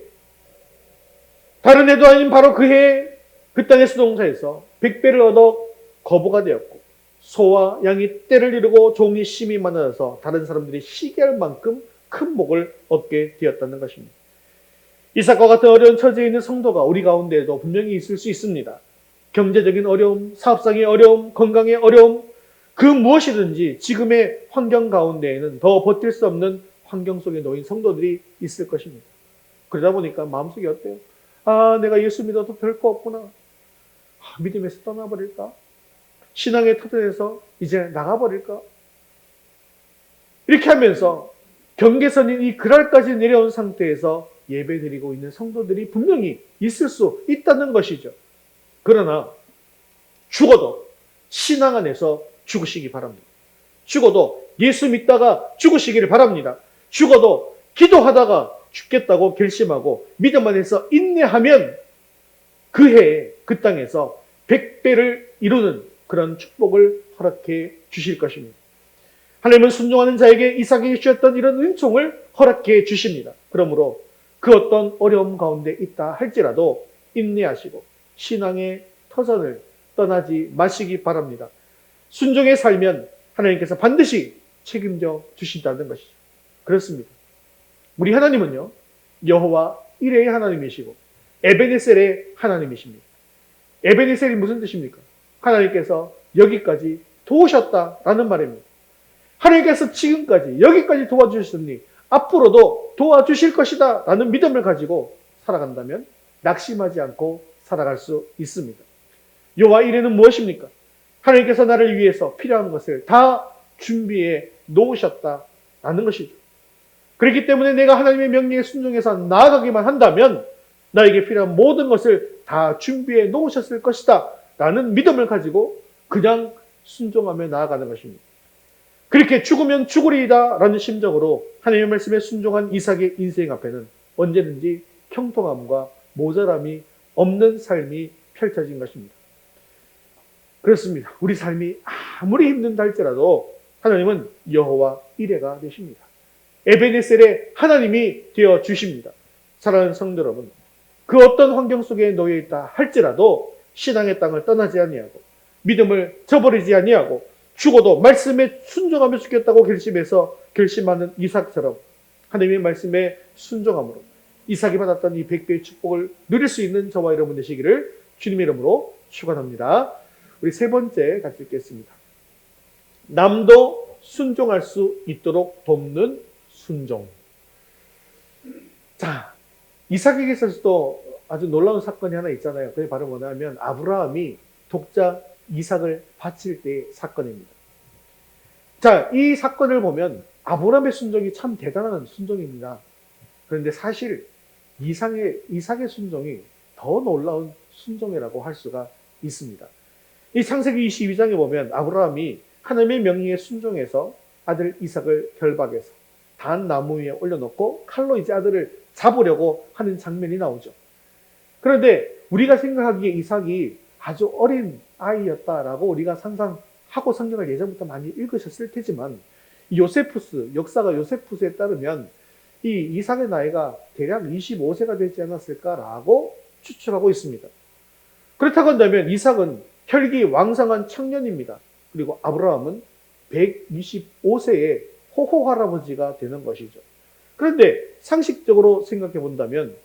다른 해도 아닌 바로 그 해에 그 땅에서 농사해서 100배를 얻어 거부가 되었고 소와 양이 떼를 이루고 종이 심이 많아져서 다른 사람들이 시기할 만큼 큰 복을 얻게 되었다는 것입니다. 이삭과 같은 어려운 처지에 있는 성도가 우리 가운데에도 분명히 있을 수 있습니다. 경제적인 어려움, 사업상의 어려움, 건강의 어려움, 그 무엇이든지 지금의 환경 가운데에는 더 버틸 수 없는 환경 속에 놓인 성도들이 있을 것입니다. 그러다 보니까 마음속이 어때요? 아, 내가 예수 믿어도 별거 없구나. 믿음에서 떠나버릴까? 신앙의 터전에서 이제 나가버릴까? 이렇게 하면서 경계선인 이 그랄까지 내려온 상태에서 예배드리고 있는 성도들이 분명히 있을 수 있다는 것이죠. 그러나 죽어도 신앙 안에서 죽으시기 바랍니다. 죽어도 예수 믿다가 죽으시기를 바랍니다. 죽어도 기도하다가 죽겠다고 결심하고 믿음 안에서 인내하면 그 해에 그 땅에서 100배를 이루는 그런 축복을 허락해 주실 것입니다. 하나님은 순종하는 자에게 이삭에게 주셨던 이런 은총을 허락해 주십니다. 그러므로 그 어떤 어려움 가운데 있다 할지라도 인내하시고 신앙의 터전을 떠나지 마시기 바랍니다. 순종에 살면 하나님께서 반드시 책임져 주신다는 것이죠. 그렇습니다. 우리 하나님은요, 여호와 이레의 하나님이시고 에베네셀의 하나님이십니다. 에베네셀이 무슨 뜻입니까? 하나님께서 여기까지 도우셨다라는 말입니다. 하나님께서 지금까지 여기까지 도와주셨으니 앞으로도 도와주실 것이다 라는 믿음을 가지고 살아간다면 낙심하지 않고 살아갈 수 있습니다. 여호와 이레는 무엇입니까? 하나님께서 나를 위해서 필요한 것을 다 준비해 놓으셨다라는 것이죠. 그렇기 때문에 내가 하나님의 명령에 순종해서 나아가기만 한다면 나에게 필요한 모든 것을 다 준비해 놓으셨을 것이다 라는 믿음을 가지고 그냥 순종하며 나아가는 것입니다. 그렇게 죽으면 죽으리이다 라는 심정으로 하나님의 말씀에 순종한 이삭의 인생 앞에는 언제든지 형통함과 모자람이 없는 삶이 펼쳐진 것입니다. 그렇습니다. 우리 삶이 아무리 힘든다 할지라도 하나님은 여호와 이레가 되십니다. 에베네셀의 하나님이 되어 주십니다. 사랑하는 성도 여러분, 그 어떤 환경 속에 놓여 있다 할지라도 신앙의 땅을 떠나지 아니하고 믿음을 저버리지 아니하고 죽어도 말씀에 순종하며 죽겠다고 결심하는 이삭처럼 하나님의 말씀에 순종함으로 이삭이 받았던 이 100배의 축복을 누릴 수 있는 저와 여러분 되시기를 주님의 이름으로 축원합니다. 우리 세 번째 같이 읽겠습니다. 남도 순종할 수 있도록 돕는 순종. 자, 이삭에게 있어서도 아주 놀라운 사건이 하나 있잖아요. 그게 바로 뭐냐면 아브라함이 독자 이삭을 바칠 때의 사건입니다. 자, 이 사건을 보면 아브라함의 순종이 참 대단한 순종입니다. 그런데 사실 이삭의 순종이 더 놀라운 순종이라고 할 수가 있습니다. 이 창세기 22장에 보면 아브라함이 하나님의 명령에 순종해서 아들 이삭을 결박해서 단 나무 위에 올려놓고 칼로 이제 아들을 잡으려고 하는 장면이 나오죠. 그런데 우리가 생각하기에 이삭이 아주 어린 아이였다라고 우리가 상상하고 성경을 예전부터 많이 읽으셨을 테지만 역사가 요세푸스에 따르면 이 이삭의 나이가 대략 25세가 되지 않았을까라고 추측하고 있습니다. 그렇다고 한다면 이삭은 혈기 왕성한 청년입니다. 그리고 아브라함은 125세의 호호 할아버지가 되는 것이죠. 그런데 상식적으로 생각해 본다면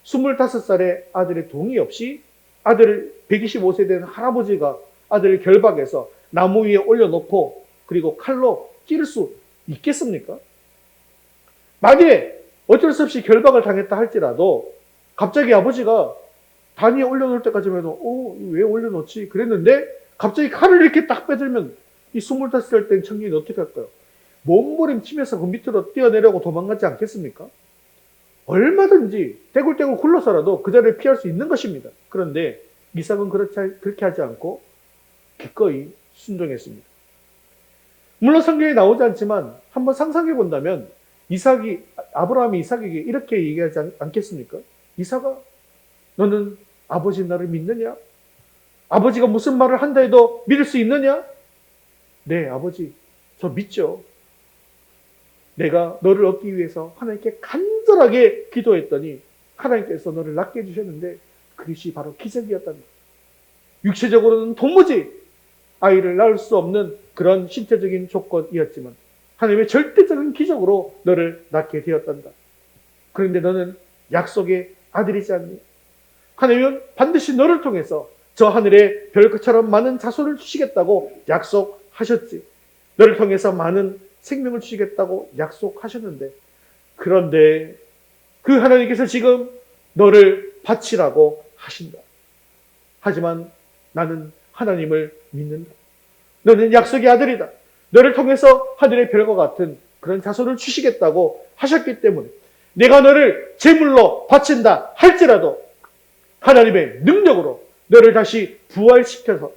25살의 아들의 동의 없이 아들을 125세 된 할아버지가 아들을 결박해서 나무 위에 올려놓고 그리고 칼로 찌를 수 있겠습니까? 만약에 어쩔 수 없이 결박을 당했다 할지라도 갑자기 아버지가 단 위에 올려놓을 때까지만 해도 왜 올려놓지? 그랬는데 갑자기 칼을 이렇게 딱 빼들면 이 25살 된 청년이 어떻게 할까요? 몸부림치면서 그 밑으로 뛰어내려고 도망가지 않겠습니까? 얼마든지 떼굴떼굴 굴러서라도 그 자리를 피할 수 있는 것입니다. 그런데 이삭은 그렇게 하지 않고 기꺼이 순종했습니다. 물론 성경에 나오지 않지만 한번 상상해 본다면 아브라함이 이삭에게 이렇게 얘기하지 않겠습니까? 이삭아, 너는 아버지 나를 믿느냐? 아버지가 무슨 말을 한다 해도 믿을 수 있느냐? 네, 아버지, 저 믿죠. 내가 너를 얻기 위해서 하나님께 간절하게 기도했더니 하나님께서 너를 낳게 해주셨는데 그것이 바로 기적이었답니다. 육체적으로는 도무지 아이를 낳을 수 없는 그런 신체적인 조건이었지만 하나님의 절대적인 기적으로 너를 낳게 되었단다. 그런데 너는 약속의 아들이지 않니? 하나님은 반드시 너를 통해서 저 하늘의 별것처럼 많은 자손을 주시겠다고 약속하셨지. 너를 통해서 많은 생명을 주시겠다고 약속하셨는데 그런데 그 하나님께서 지금 너를 바치라고 하신다. 하지만 나는 하나님을 믿는다. 너는 약속의 아들이다. 너를 통해서 하늘의 별과 같은 그런 자손을 주시겠다고 하셨기 때문에 내가 너를 제물로 바친다 할지라도 하나님의 능력으로 너를 다시 부활시켜서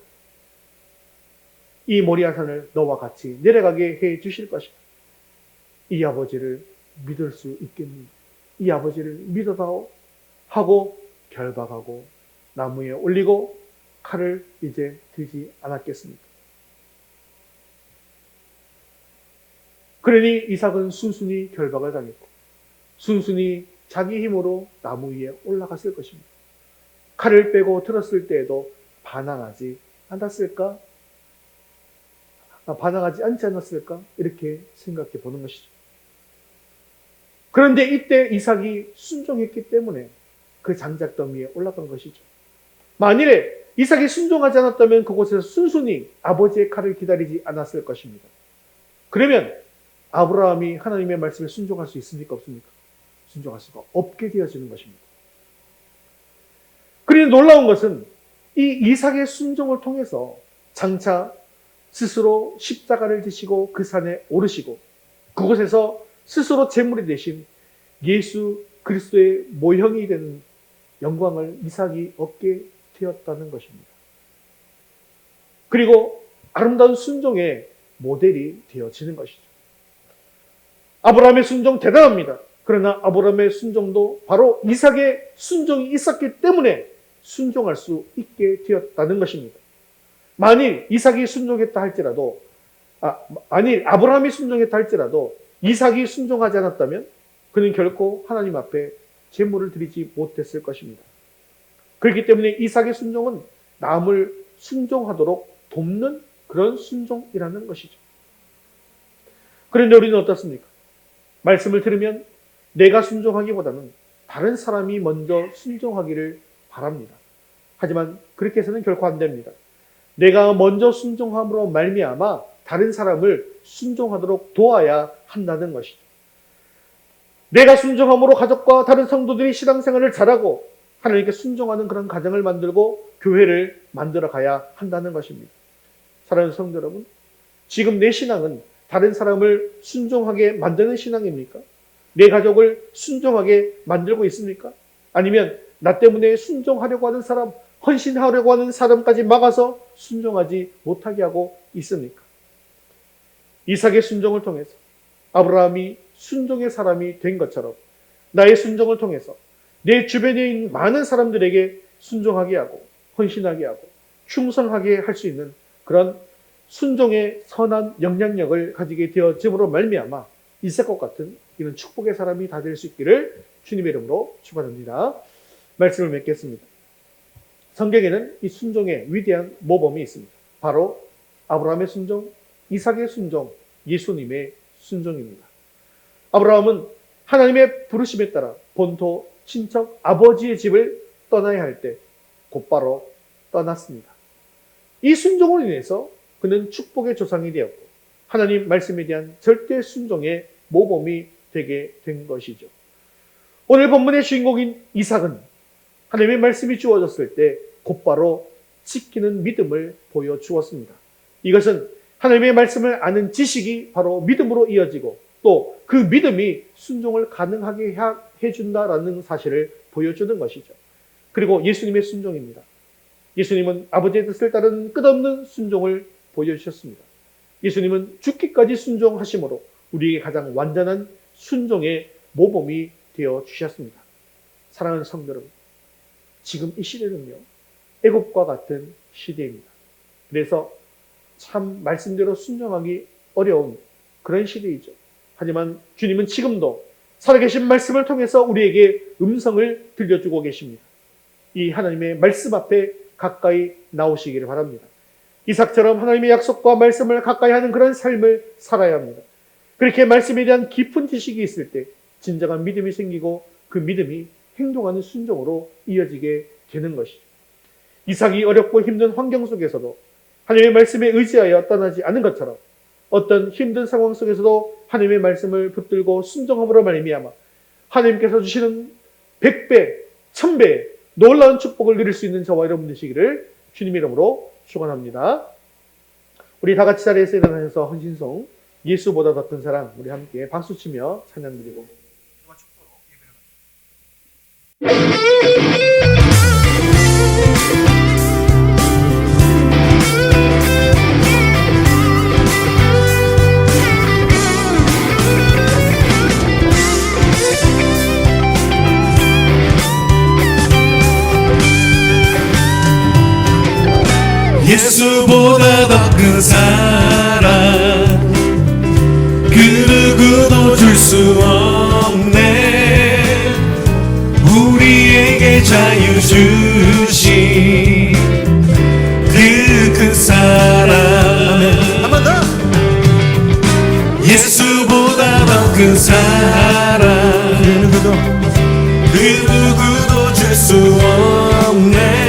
이 모리아산을 너와 같이 내려가게 해 주실 것이다. 이 아버지를 믿을 수 있겠니? 이 아버지를 믿어다오 하고 결박하고 나무에 올리고 칼을 이제 들지 않았겠습니까? 그러니 이삭은 순순히 결박을 당했고 순순히 자기 힘으로 나무 위에 올라갔을 것입니다. 칼을 빼고 들었을 때에도 반항하지 않았을까? 반항하지 않지 않았을까? 이렇게 생각해 보는 것이죠. 그런데 이때 이삭이 순종했기 때문에 그 장작더미 위에 올라간 것이죠. 만일에 이삭이 순종하지 않았다면 그곳에서 순순히 아버지의 칼을 기다리지 않았을 것입니다. 그러면 아브라함이 하나님의 말씀에 순종할 수 있습니까? 없습니까? 순종할 수가 없게 되어지는 것입니다. 그리고 놀라운 것은 이 이삭의 순종을 통해서 장차 스스로 십자가를 지시고 그 산에 오르시고 그곳에서 스스로 제물이 되신 예수 그리스도의 모형이 되는 영광을 이삭이 얻게 되었다는 것입니다. 그리고 아름다운 순종의 모델이 되어지는 것이죠. 아브라함의 순종 대단합니다. 그러나 아브라함의 순종도 바로 이삭의 순종이 있었기 때문에 순종할 수 있게 되었다는 것입니다. 만일 이삭이 순종했다 할지라도, 만일 아브라함이 순종했다 할지라도 이삭이 순종하지 않았다면 그는 결코 하나님 앞에 제물을 드리지 못했을 것입니다. 그렇기 때문에 이삭의 순종은 남을 순종하도록 돕는 그런 순종이라는 것이죠. 그런데 우리는 어떻습니까? 말씀을 들으면 내가 순종하기보다는 다른 사람이 먼저 순종하기를 바랍니다. 하지만 그렇게 해서는 결코 안 됩니다. 내가 먼저 순종함으로 말미암아 다른 사람을 순종하도록 도와야 한다는 것이죠. 내가 순종함으로 가족과 다른 성도들이 신앙생활을 잘하고 하나님께 순종하는 그런 가정을 만들고 교회를 만들어 가야 한다는 것입니다. 사랑하는 성도 여러분, 지금 내 신앙은 다른 사람을 순종하게 만드는 신앙입니까? 내 가족을 순종하게 만들고 있습니까? 아니면 나 때문에 순종하려고 하는 사람, 헌신하려고 하는 사람까지 막아서 순종하지 못하게 하고 있습니까? 이삭의 순종을 통해서 아브라함이 순종의 사람이 된 것처럼 나의 순종을 통해서 내 주변에 있는 많은 사람들에게 순종하게 하고 헌신하게 하고 충성하게 할 수 있는 그런 순종의 선한 영향력을 가지게 되어짐으로 말미암아 이삭과 같은 이런 축복의 사람이 다 될 수 있기를 주님의 이름으로 축원합니다. 말씀을 맺겠습니다. 성경에는 이 순종의 위대한 모범이 있습니다. 바로 아브라함의 순종, 이삭의 순종, 예수님의 순종입니다. 아브라함은 하나님의 부르심에 따라 본토, 친척, 아버지의 집을 떠나야 할 때 곧바로 떠났습니다. 이 순종으로 인해서 그는 축복의 조상이 되었고 하나님 말씀에 대한 절대 순종의 모범이 되게 된 것이죠. 오늘 본문의 주인공인 이삭은 하나님의 말씀이 주어졌을 때 곧바로 지키는 믿음을 보여주었습니다. 이것은 하나님의 말씀을 아는 지식이 바로 믿음으로 이어지고 또 그 믿음이 순종을 가능하게 해준다라는 사실을 보여주는 것이죠. 그리고 예수님의 순종입니다. 예수님은 아버지의 뜻을 따르는 끝없는 순종을 보여주셨습니다. 예수님은 죽기까지 순종하심으로 우리에게 가장 완전한 순종의 모범이 되어 주셨습니다. 사랑하는 성도 여러분, 지금 이 시대는요, 애굽과 같은 시대입니다. 그래서 참 말씀대로 순종하기 어려운 그런 시대이죠. 하지만 주님은 지금도 살아계신 말씀을 통해서 우리에게 음성을 들려주고 계십니다. 이 하나님의 말씀 앞에 가까이 나오시기를 바랍니다. 이삭처럼 하나님의 약속과 말씀을 가까이 하는 그런 삶을 살아야 합니다. 그렇게 말씀에 대한 깊은 지식이 있을 때 진정한 믿음이 생기고 그 믿음이 행동하는 순종으로 이어지게 되는 것이죠. 이삭이 어렵고 힘든 환경 속에서도 하나님의 말씀에 의지하여 떠나지 않은 것처럼 어떤 힘든 상황 속에서도 하나님의 말씀을 붙들고 순종함으로 말미암아 하나님께서 주시는 100배, 1000배의 놀라운 축복을 누릴 수 있는 저와 여러분 되시기를 주님의 이름으로 축원합니다. 우리 다 같이 자리에서 일어나셔서 헌신송 예수보다 더 큰 사랑 우리 함께 박수치며 찬양드리고 예수보다 더 큰 사랑 그 누구도 줄 수 없네. 우리에게 자유 주신 그 큰 사랑 한 번 더 예수보다 더 큰 사랑 그 누구도 줄 수 없네.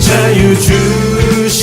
자유 주신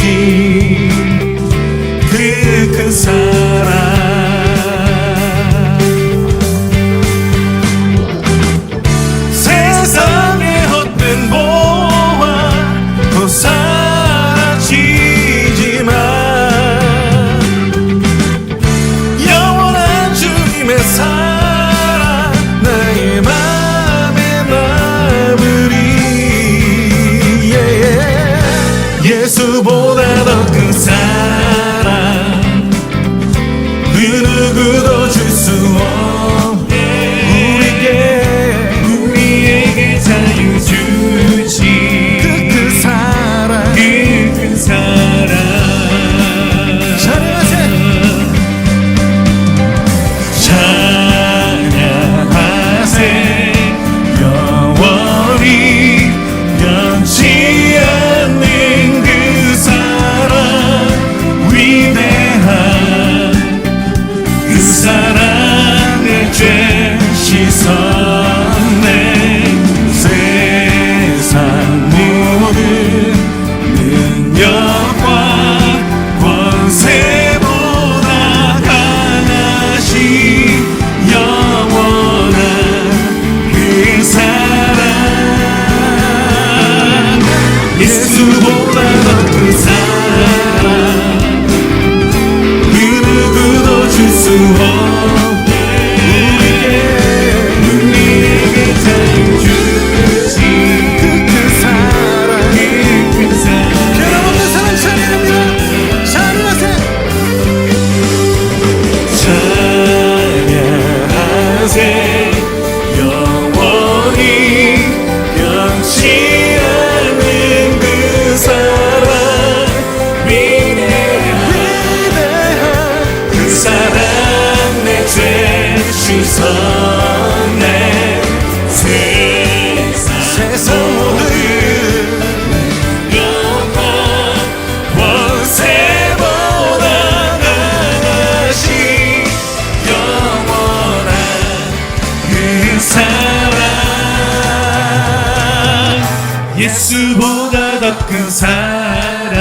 예수보다 더 큰 사랑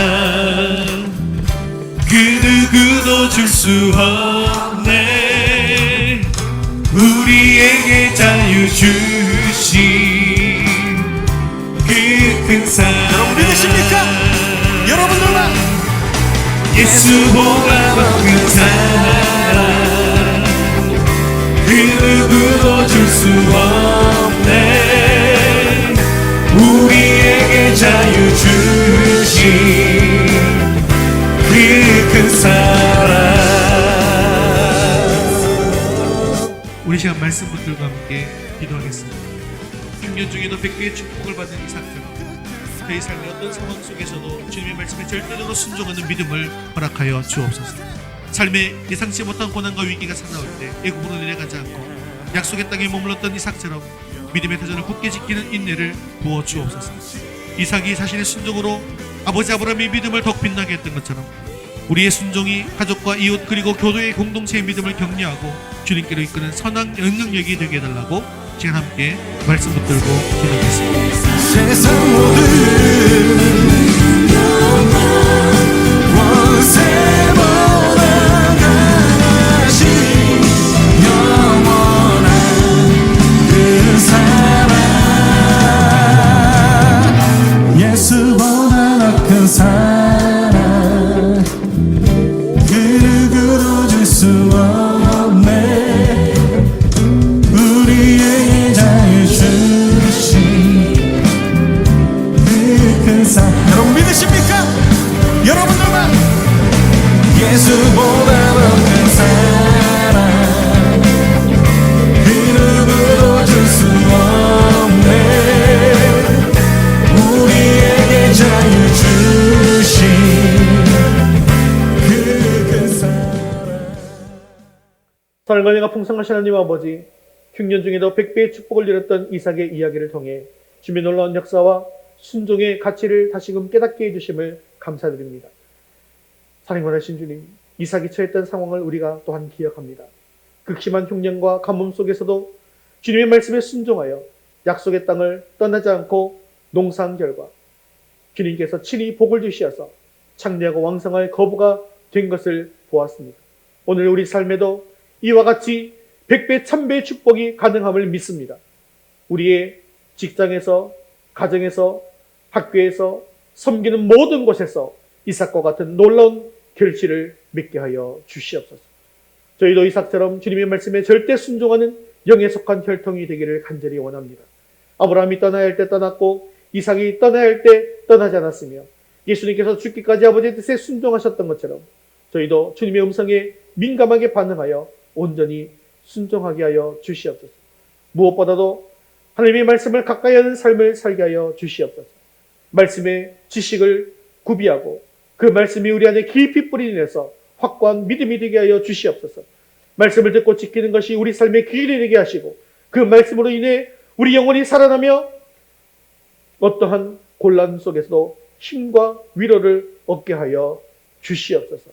그 누구도 줄 수 없네. 우리에게 자유 주신 그 큰 사랑. 여러분 믿으십니까? 여러분들만 예수보다 더 큰 사랑 그 누구도 줄 수 없네. 우리에게 자유 주신 그 큰 사랑. 우리 시간 말씀 분들과 함께 기도하겠습니다. 흉년 중에도 100배의 축복을 받은 이삭처럼 그의 삶의 어떤 상황 속에서도 주님의 말씀에 절대적으로 순종하는 믿음을 허락하여 주옵소서. 삶에 예상치 못한 고난과 위기가 찾아올 때 애굽으로 내려가지 않고 약속의 땅에 머물렀던 이삭처럼 믿음의 터전을 굳게 지키는 인내를 부어 주옵소서. 이삭이 자신의 순종으로 아버지 아브라함의 믿음을 더욱 빛나게 했던 것처럼 우리의 순종이 가족과 이웃 그리고 교도의 공동체의 믿음을 격려하고 주님께로 이끄는 선한 영향력이 되게 해달라고 시간 함께 말씀 붙들고 기도하겠습니다. 세상 모든 원세보다 강하신 영원한 그 사랑 예수보다 더 큰 사랑 그 누구도 줄 수 없네. 우리에게 자유 주신 여러분 믿으십니까? 여러분들만 예수보다 더 큰 사랑 그 누구도 줄 수 없네. 우리에게 자유 주신 그 큰 사랑. 사랑과 풍성하신 하나님 아버지, 흉년 중에도 100배의 축복을 누렸던 이삭의 이야기를 통해 주님의 놀라운 역사와 순종의 가치를 다시금 깨닫게 해주심을 감사드립니다. 사랑하신 주님, 이삭이 처했던 상황을 우리가 또한 기억합니다. 극심한 흉년과 가뭄 속에서도 주님의 말씀에 순종하여 약속의 땅을 떠나지 않고 농사한 결과 주님께서 친히 복을 주시어서 창대하고 왕성할 거부가 된 것을 보았습니다. 오늘 우리 삶에도 이와 같이 100배, 1000배의 축복이 가능함을 믿습니다. 우리의 직장에서, 가정에서, 학교에서, 섬기는 모든 곳에서 이삭과 같은 놀라운 결실을 맺게 하여 주시옵소서. 저희도 이삭처럼 주님의 말씀에 절대 순종하는 영에 속한 혈통이 되기를 간절히 원합니다. 아브라함이 떠나야 할 때 떠났고 이삭이 떠나야 할 때 떠나지 않았으며 예수님께서 죽기까지 아버지의 뜻에 순종하셨던 것처럼 저희도 주님의 음성에 민감하게 반응하여 온전히 순종하게 하여 주시옵소서. 무엇보다도 하나님의 말씀을 가까이 하는 삶을 살게 하여 주시옵소서. 말씀의 지식을 구비하고 그 말씀이 우리 안에 깊이 뿌리내서 확고한 믿음이 되게 하여 주시옵소서. 말씀을 듣고 지키는 것이 우리 삶의 길이 되게 하시고 그 말씀으로 인해 우리 영혼이 살아나며 어떠한 곤란 속에서도 힘과 위로를 얻게 하여 주시옵소서.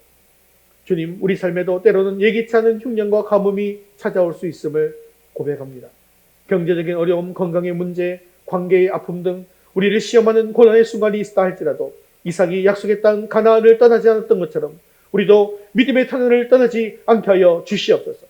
주님, 우리 삶에도 때로는 예기치 않은 흉년과 가뭄이 찾아올 수 있음을 고백합니다. 경제적인 어려움, 건강의 문제, 관계의 아픔 등 우리를 시험하는 고난의 순간이 있다 할지라도 이삭이 약속의 땅 가나안을 떠나지 않았던 것처럼 우리도 믿음의 터전을 떠나지 않게 하여 주시옵소서.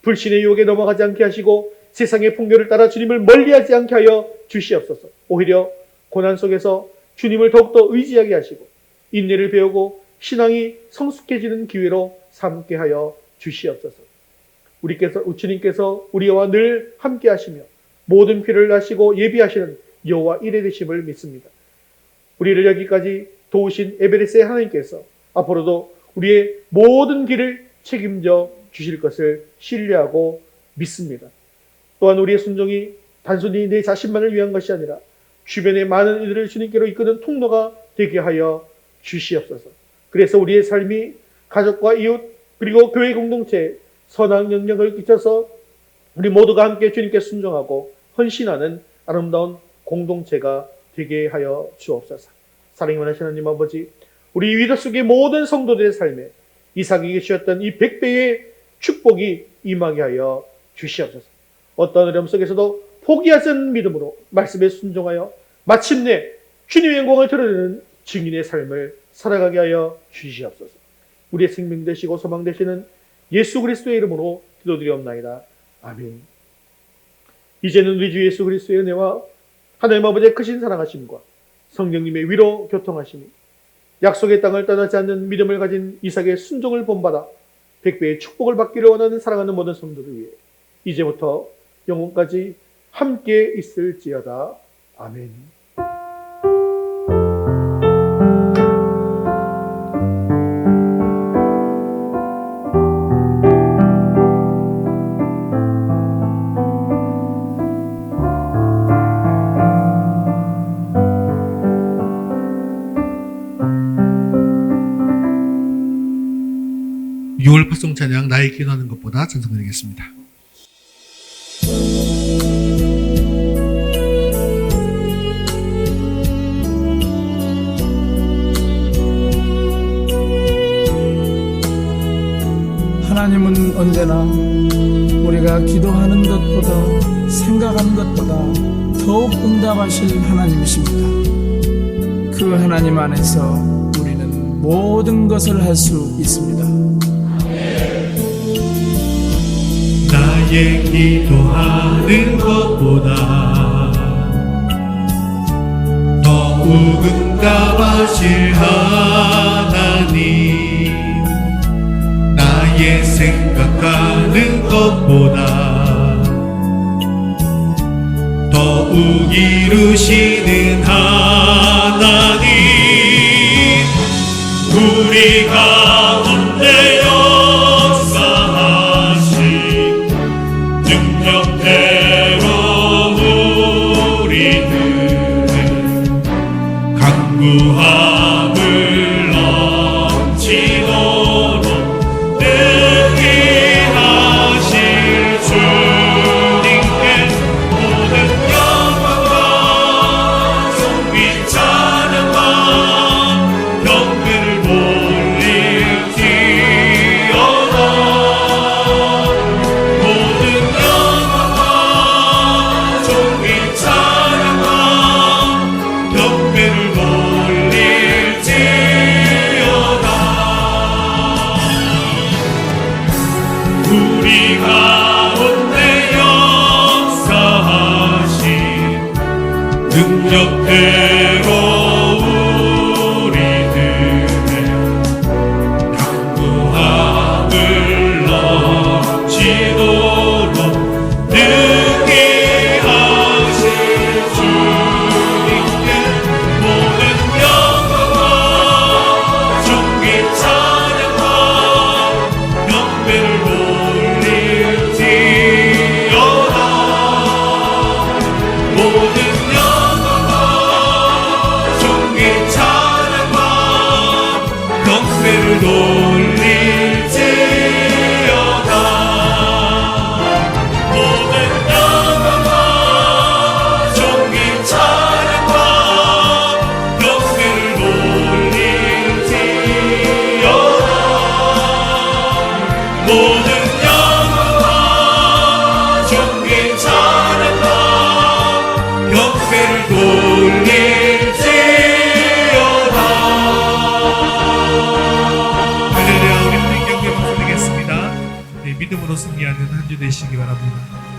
불신의 유혹에 넘어가지 않게 하시고 세상의 풍요를 따라 주님을 멀리하지 않게 하여 주시옵소서. 오히려 고난 속에서 주님을 더욱더 의지하게 하시고 인내를 배우고 신앙이 성숙해지는 기회로 삼게 하여 주시옵소서. 주님께서 우리와 늘 함께 하시며 모든 필요를 아시고 예비하시는 여호와 이레 되심을 믿습니다. 우리를 여기까지 도우신 에베레스의 하나님께서 앞으로도 우리의 모든 길을 책임져 주실 것을 신뢰하고 믿습니다. 또한 우리의 순종이 단순히 내 자신만을 위한 것이 아니라 주변의 많은 이들을 주님께로 이끄는 통로가 되게 하여 주시옵소서. 그래서 우리의 삶이 가족과 이웃 그리고 교회 공동체에 선한 영향을 끼쳐서 우리 모두가 함께 주님께 순종하고 헌신하는 아름다운 공동체가 되게 하여 주옵소서. 사랑이 원하시는 하나님 아버지, 우리 위도 속의 모든 성도들의 삶에 이삭에게 주셨던 이 100배의 축복이 임하게 하여 주시옵소서. 어떤 어려움 속에서도 포기하지 않는 믿음으로 말씀에 순종하여 마침내 주님의 영광을 드러내는 증인의 삶을 살아가게 하여 주시옵소서. 우리의 생명 되시고 소망 되시는 예수 그리스도의 이름으로 기도드리옵나이다. 아멘. 이제는 우리 주 예수 그리스도의 은혜와 하나님 아버지의 크신 사랑하심과 성령님의 위로 교통하심이 약속의 땅을 떠나지 않는 믿음을 가진 이삭의 순종을 본받아 백배의 축복을 받기를 원하는 사랑하는 모든 성도들 위해 이제부터 영원까지 함께 있을지어다. 아멘. 유월 파송 찬양 나의 기도하는 것보다 찬송드리겠습니다. 하나님은 언제나 우리가 기도하는 것보다 생각하는 것보다 더욱 응답하실 하나님이십니다. 그 하나님 안에서 우리는 모든 것을 할 수 있습니다. 나의 기도하는 것보다 더욱 응답하실 하나님, 나의 생각하는 것보다 더욱 이루시는 하나님, 우리 가운데 역사하신 능력대로 우리는 강구함을 넘치도록 능히 하실 주님께 모든 영광과 존귀 찬양과 경배를 돌릴지어다. 모든 영광과 존귀 찬양과 경배를 돌릴지어다. 우리 가운데 역사하신 능력대로 우리는 강구함을 넘치도록 능히 하실 주님께 모든 영광과 존귀 찬양과 경배를 돌릴지어다. 모든 영광과 존귀 찬양과 경배를 돌릴지어다. 모든 영광과 존귀 찬양과 경배를 돌릴지어다. 모든 영광과 존귀 찬양과 경배를 돌릴지어다. 할렐루야. 우리는 경배 방송되겠습니다. 네, 믿음으로 승리하는 한 주 되시기 바랍니다.